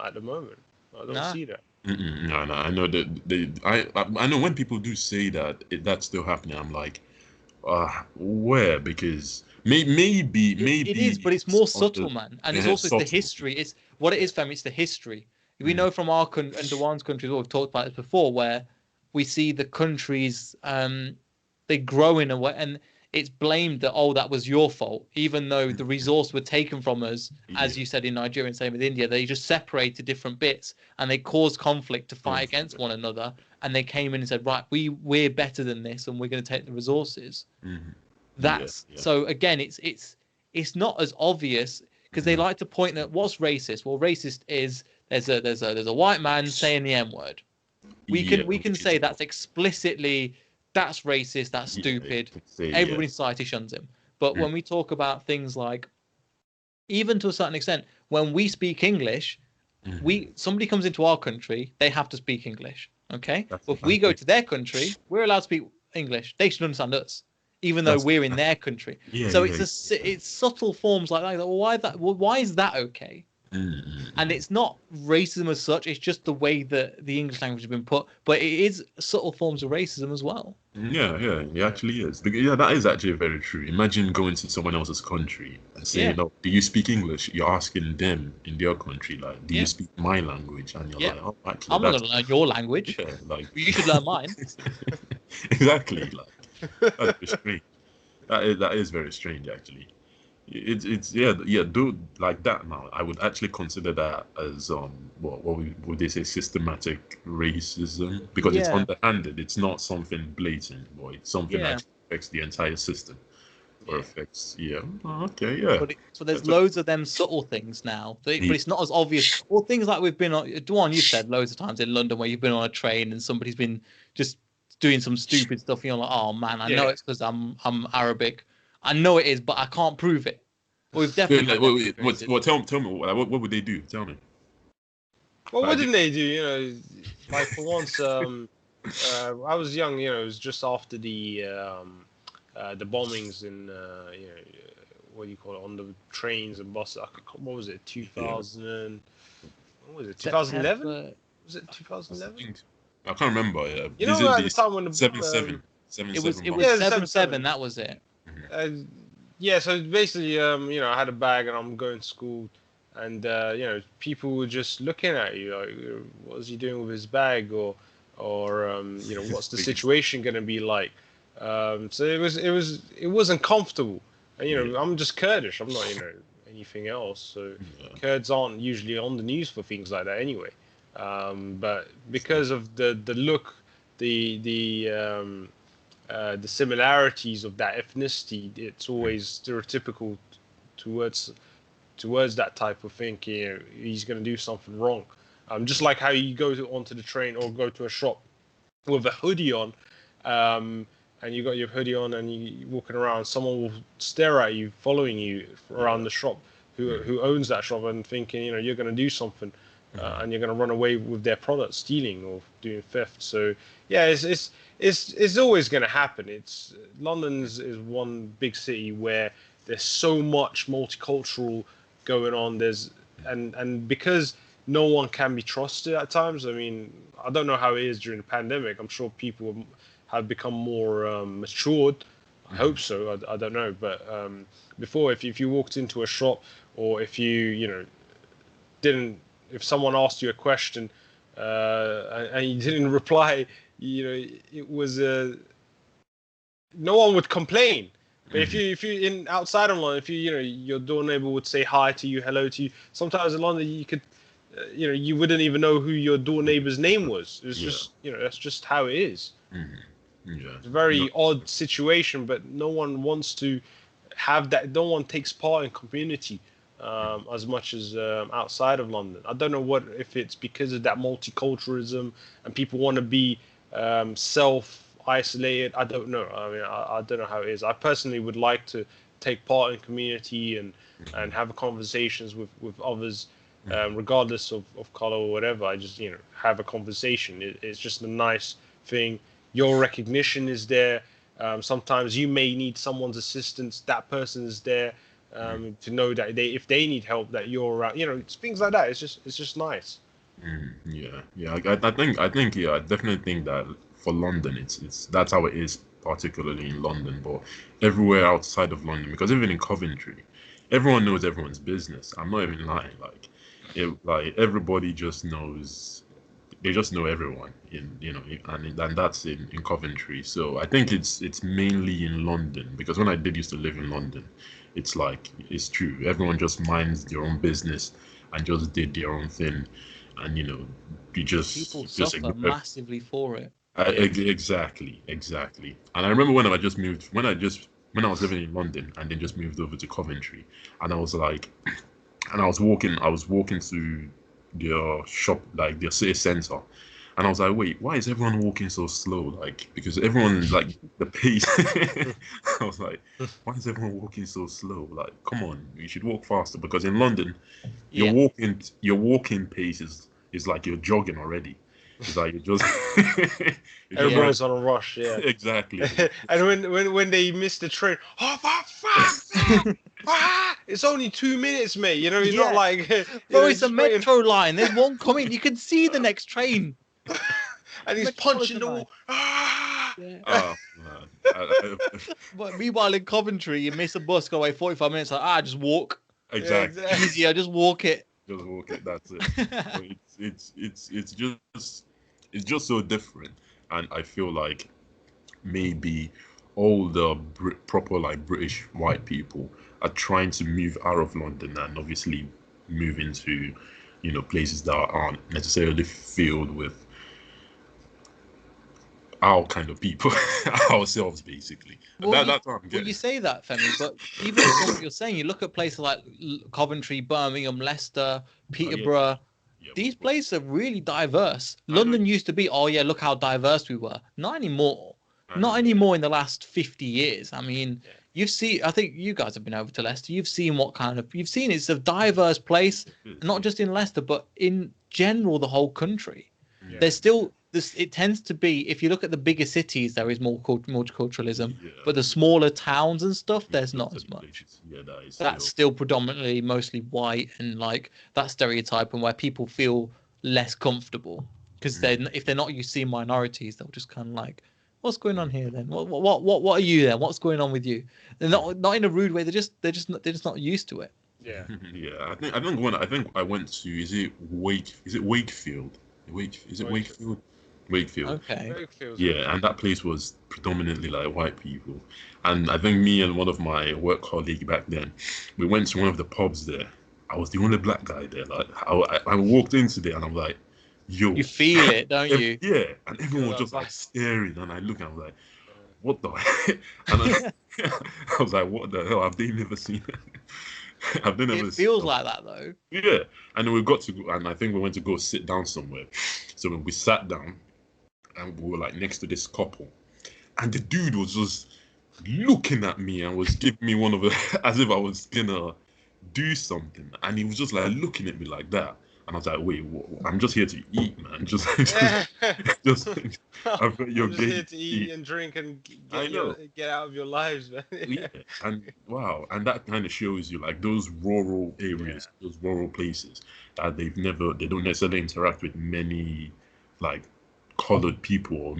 Speaker 3: at the moment. I don't see that.
Speaker 2: No, I know that I know when people do say that that's still happening. I'm like, where? Because maybe
Speaker 1: it is, but it's more subtle, man, and it's also the history. It's what it is, fam. It's the history. We know from our and Dewan's countries. We've talked about this before, where we see the countries they grow in a way, and it's blamed that that was your fault, even though the resource were taken from us, as you said in Nigeria and same with India. They just separated different bits and they caused conflict to fight against one another. And they came in and said, right, we're better than this, and we're going to take the resources. That's so again, it's not as obvious because they like to point at what's racist. Well, racist is there's a white man saying the N word. We can say that's explicitly. That's racist. That's stupid. Everybody in society shuns him. But when we talk about things like, even to a certain extent, when we speak English, somebody comes into our country, they have to speak English. Okay. But if we go to their country, we're allowed to speak English. They should understand us, even though we're in their country. So it's subtle forms like that. Why is that okay? And it's not racism as such, it's just the way that the English language has been put, but it is subtle forms of racism as well.
Speaker 2: It actually is. Because, that is actually very true. Imagine going to someone else's country and saying, do you speak English? You're asking them in their country, like, do you speak my language? And you're like, actually,
Speaker 1: I'm not going to learn your language. You should learn mine.
Speaker 2: Exactly. That's strange. That is very strange, actually. It's do like that now. I would actually consider that as what would they say, systematic racism, because it's underhanded. It's not something blatant, but it's something that affects the entire system, or affects
Speaker 1: So there's loads of them subtle things now, but it's not as obvious. Or things like we've been on. Duan, you've said loads of times in London where you've been on a train and somebody's been just doing some stupid stuff, and you're like, oh man, I know it's because I'm Arabic. I know it is, but I can't prove it. Well, we've definitely.
Speaker 2: Tell me, what would they do? Tell me.
Speaker 3: Well, what didn't they do? Like for once, I was young. It was just after the bombings in what do you call it, on the trains and buses. What was it? 2000. What was it? 2011? Was it 2011?
Speaker 2: I can't remember.
Speaker 3: At the time when the
Speaker 2: 7/7.
Speaker 1: It was 7/7. That was it.
Speaker 3: So basically, I had a bag and I'm going to school, and people were just looking at you like, what is he doing with his bag, or what's the situation going to be like? So it wasn't comfortable, and I'm just Kurdish. I'm not anything else. So Kurds aren't usually on the news for things like that anyway. But because of the look, the similarities of that ethnicity, it's always stereotypical towards that type of thinking. He's going to do something wrong. Just like how you go onto the train or go to a shop with a hoodie on, and you got your hoodie on and you're walking around, someone will stare at you, following you around the shop, who owns that shop, and thinking, you're going to do something, and you're going to run away with their product, stealing or doing theft. So yeah, it's always going to happen. London is one big city where there's so much multicultural going on. And because no one can be trusted at times. I mean, I don't know how it is during the pandemic. I'm sure people have become more matured. I hope so. I don't know, but before, if you walked into a shop, or if you didn't, if someone asked you a question and you didn't reply, it was no one would complain. But if you in outside of London, if your door neighbor would say hi to you, hello to you. Sometimes in London you could, you wouldn't even know who your door neighbor's name was. It's just that's just how it is.
Speaker 2: Yeah,
Speaker 3: It's a very odd situation, but no one wants to have that. No one takes part in community as much as outside of London. I don't know if it's because of that multiculturalism and people want to be self-isolated. I don't know. I mean, I don't know how it is. I personally would like to take part in community and have conversations with others, regardless of color or whatever. I just have a conversation. It's just a nice thing. Your recognition is there. Sometimes you may need someone's assistance. That person is there to know that if they need help, that you're around. It's things like that. It's just nice.
Speaker 2: Yeah. I think, I definitely think that for London, it's that's how it is, particularly in London, but everywhere outside of London, because even in Coventry, everyone knows everyone's business. I'm not even lying. Like everybody just knows. They just know everyone and that's in Coventry. So I think it's mainly in London, because when I did used to live in London, it's like, it's true, everyone just minds their own business and just did their own thing, and you
Speaker 1: People
Speaker 2: just
Speaker 1: suffer massively for it.
Speaker 2: Exactly. And I remember when I just moved, when I was living in London and then just moved over to Coventry, and I was like, and I was walking through their shop, like their city center, and I was like, wait, why is everyone walking so slow? Like, because everyone, like, the pace. I was like, why is everyone walking so slow? Like, come on, you should walk faster, because in London, your walking pace is like you're jogging already. It's like you're just
Speaker 3: everyone's on a rush. Yeah.
Speaker 2: Exactly.
Speaker 3: And when they miss the train, oh fuck! It's only 2 minutes, mate. It's not like
Speaker 1: bro, it's a metro line. There's one coming. You can see the next train.
Speaker 3: And he's punching the wall.
Speaker 2: Oh man.
Speaker 1: But meanwhile in Coventry, you miss a bus, go away 45 minutes. Like, just walk.
Speaker 2: Exactly.
Speaker 1: Easier, just walk it.
Speaker 2: Just walk it. That's it. So it's just so different, and I feel like maybe all the proper, like, British white people are trying to move out of London and obviously move into places that aren't necessarily filled with our kind of people, ourselves, basically.
Speaker 1: Well,
Speaker 2: That's what I'm getting.
Speaker 1: Well, you say that, Femi, but even from what you're saying, you look at places like Coventry, Birmingham, Leicester, Peterborough. These places are really diverse. London used to be, look how diverse we were. Not anymore. Not anymore in the last 50 years. I mean, you've seen, I think you guys have been over to Leicester. You've seen it's a diverse place, not just in Leicester, but in general, the whole country. There's still this, it tends to be, if you look at the bigger cities, there is more multiculturalism, but the smaller towns and stuff, there's not as much. That's still predominantly mostly white, and like that stereotype, and where people feel less comfortable because if they're not used to seeing minorities, they'll just kind of like, what's going on here then? What are you then? What's going on with you? They're not in a rude way. They're just not used to it.
Speaker 3: Yeah.
Speaker 2: Yeah. I think I went to, is it Wakefield? Is it Wakefield? Wakefield.
Speaker 1: Okay.
Speaker 2: Yeah, and that place was predominantly like white people, and I think me and one of my work colleagues back then, we went to one of the pubs there. I was the only black guy there. Like, I walked into there and I'm like, yo.
Speaker 1: You feel it, don't you?
Speaker 2: Yeah, and everyone was just like staring, and I look and I was like, what the heck? And I was like, what the hell? Have they never seen it?
Speaker 1: It feels like that though.
Speaker 2: Yeah, and then we got to go, and I think we went to go sit down somewhere. So when we sat down, and we were like next to this couple, and the dude was just looking at me and was giving me one of the, as if I was gonna do something, and he was just like looking at me like that, and I was like, wait, I'm just here to eat, man. Just I've got your
Speaker 3: I'm just here to eat and drink and get out of your lives, man.
Speaker 2: Yeah, and wow, and that kind of shows you like those rural areas, those rural places that they don't necessarily interact with many like colored people or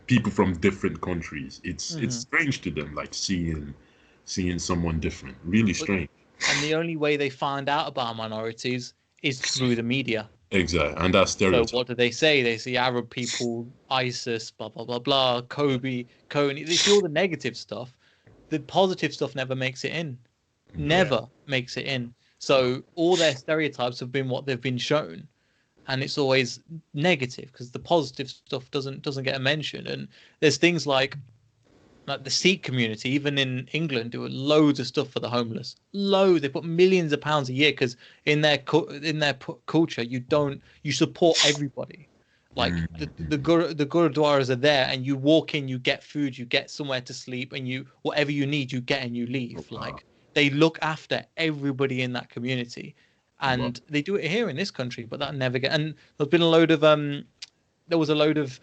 Speaker 2: people from different countries. It's strange to them, like seeing someone different. Really strange.
Speaker 1: And the only way they find out about minorities is through the media.
Speaker 2: Exactly, and that's stereotype.
Speaker 1: So what do they say? They see Arab people, ISIS, blah blah blah blah, Kobe, Coney. They see all the negative stuff. The positive stuff never makes it in. Never makes it in. So all their stereotypes have been what they've been shown, and it's always negative because the positive stuff doesn't get a mention. And there's things like the Sikh community, even in England, do loads of stuff for the homeless. Loads. They put millions of pounds a year because in their culture, you support everybody. Like the gurudwaras are there, and you walk in, you get food, you get somewhere to sleep, and whatever you need, you get and you leave. Like they look after everybody in that community, and they do it here in this country, but that never get. And there's been a load of there was a load of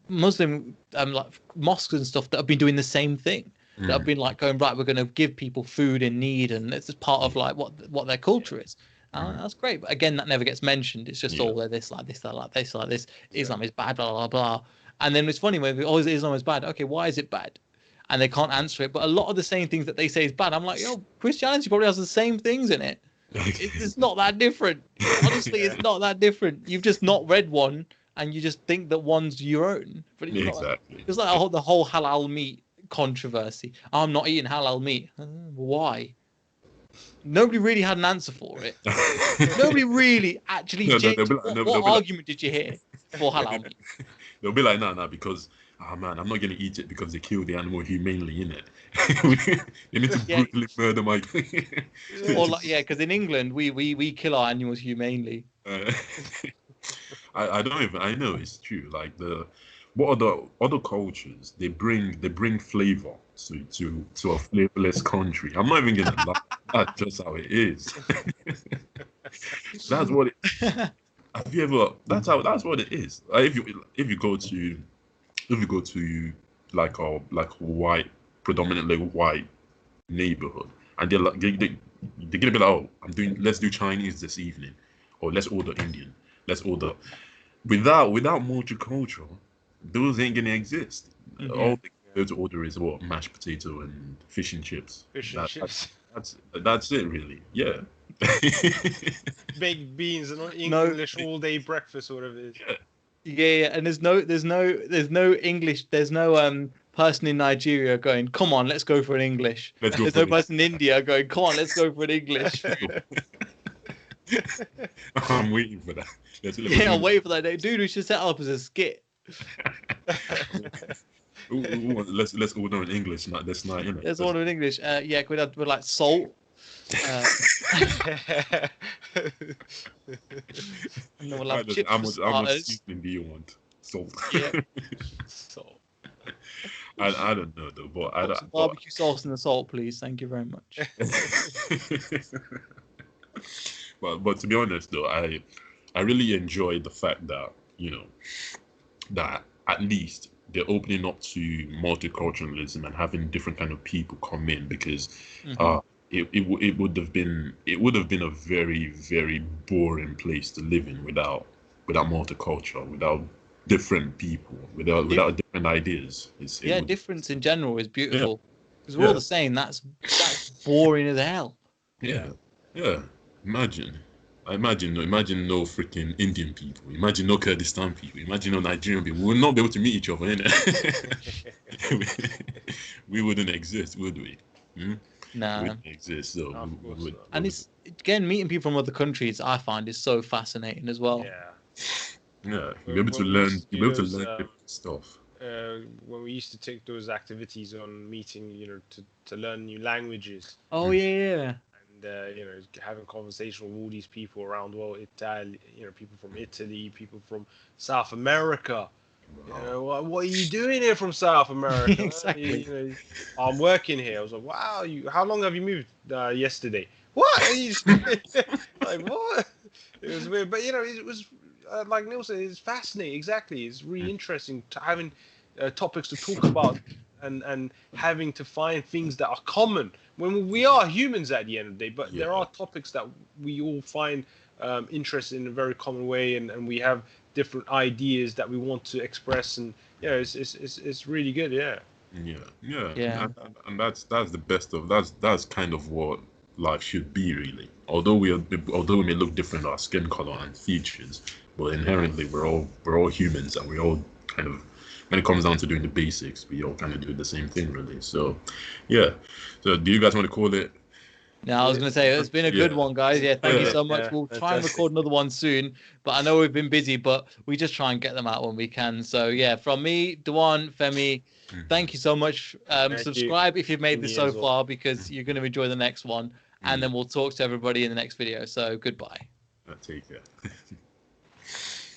Speaker 1: Muslim like mosques and stuff that have been doing the same thing. That have been like going, right, we're going to give people food in need, and it's part of like what their culture is. That's great, but again, that never gets mentioned. It's just all they're this like this, they're like this, like this. Islam is bad, blah blah blah. And then it's funny when Islam is bad. Okay, why is it bad? And they can't answer it. But a lot of the same things that they say is bad, I'm like, Christianity probably has the same things in it. It's not that different. Honestly, it's not that different. You've just not read one, and you just think that one's your own. But it's
Speaker 2: exactly.
Speaker 1: It's like the whole halal meat controversy. I'm not eating halal meat. Why? Nobody really had an answer for it. Nobody really actually. What argument did you hear for halal meat?
Speaker 2: They'll be like, no, because man, I'm not gonna eat it because they kill the animal humanely, innit? They need to brutally murder my.
Speaker 1: Or like, because in England we kill our animals humanely.
Speaker 2: I know it's true. Like what other cultures, they bring flavor to a flavorless country. I'm not even gonna lie. That's just how it is. That's what it. Have you ever? That's what it is. If you go to like a white, predominantly white neighborhood, and they're like they're gonna be like, let's do Chinese this evening, or let's order Indian, let's order. Without multicultural, those ain't gonna exist. All they go to order is what, mashed potato and fish and chips. That's it, really. Yeah.
Speaker 3: Baked beans and English all day breakfast, or whatever it is.
Speaker 1: Yeah, and there's no English. There's no person in Nigeria going, come on, let's go for an English. There's no person in India going, come on, let's go for an English.
Speaker 2: I'm waiting for that.
Speaker 1: I'm waiting for that day. Dude, we should set up as a skit.
Speaker 2: Let's order in English this night, innit?
Speaker 1: Let's order in English. With like salt. And then we'll have chips.
Speaker 2: How much seasoning do you want? Salt.
Speaker 1: Yeah. Salt.
Speaker 2: I don't know though, but
Speaker 1: barbecue sauce and the salt, please. Thank you very much.
Speaker 2: But to be honest though, I really enjoy the fact that that at least they're opening up to multiculturalism and having different kind of people come in, because it would have been a very, very boring place to live in without multicultural, without different people, without different ideas.
Speaker 1: Difference in general is beautiful, because we're all the same. That's boring as hell.
Speaker 2: Yeah. Imagine no freaking Indian people. Imagine no Kurdistan people. Imagine no Nigerian people. We would not be able to meet each other, innit? We wouldn't exist, would we?
Speaker 1: Nah.
Speaker 2: We wouldn't exist. So
Speaker 1: it's again, meeting people from other countries, I find, is so fascinating as well.
Speaker 2: Yeah. You'll be able to learn different stuff.
Speaker 3: When we used to take those activities on meeting, to learn new languages.
Speaker 1: Oh yeah.
Speaker 3: Having conversation with all these people around the world, people from Italy, people from South America. What are you doing here from South America?
Speaker 1: Exactly.
Speaker 3: I'm working here. I was like, wow, how long have you moved? Yesterday. What? Like, what? It was weird, but it was like Neil said, it's fascinating. Exactly, it's really interesting to having topics to talk about. And having to find things that are common when we are humans at the end of the day, but there are topics that we all find interesting in a very common way, and we have different ideas that we want to express, and it's really good. Yeah.
Speaker 1: Yeah.
Speaker 2: And that's the best of that's kind of what life should be, really. Although we may look different, our skin color and features, but inherently we're all humans, and we all kind of, when it comes down to doing the basics, we all kind of do the same thing, really. So, yeah. So, do you guys want to call it?
Speaker 1: No, I was going to say it's been a good one, guys. Yeah, thank you so much. We'll try and record another one soon, but I know we've been busy, but we just try and get them out when we can. So yeah, from me, Dewan, Femi, thank you so much. Subscribe if you've made this so far, because you're going to enjoy the next one, and then we'll talk to everybody in the next video. So goodbye.
Speaker 2: Take care.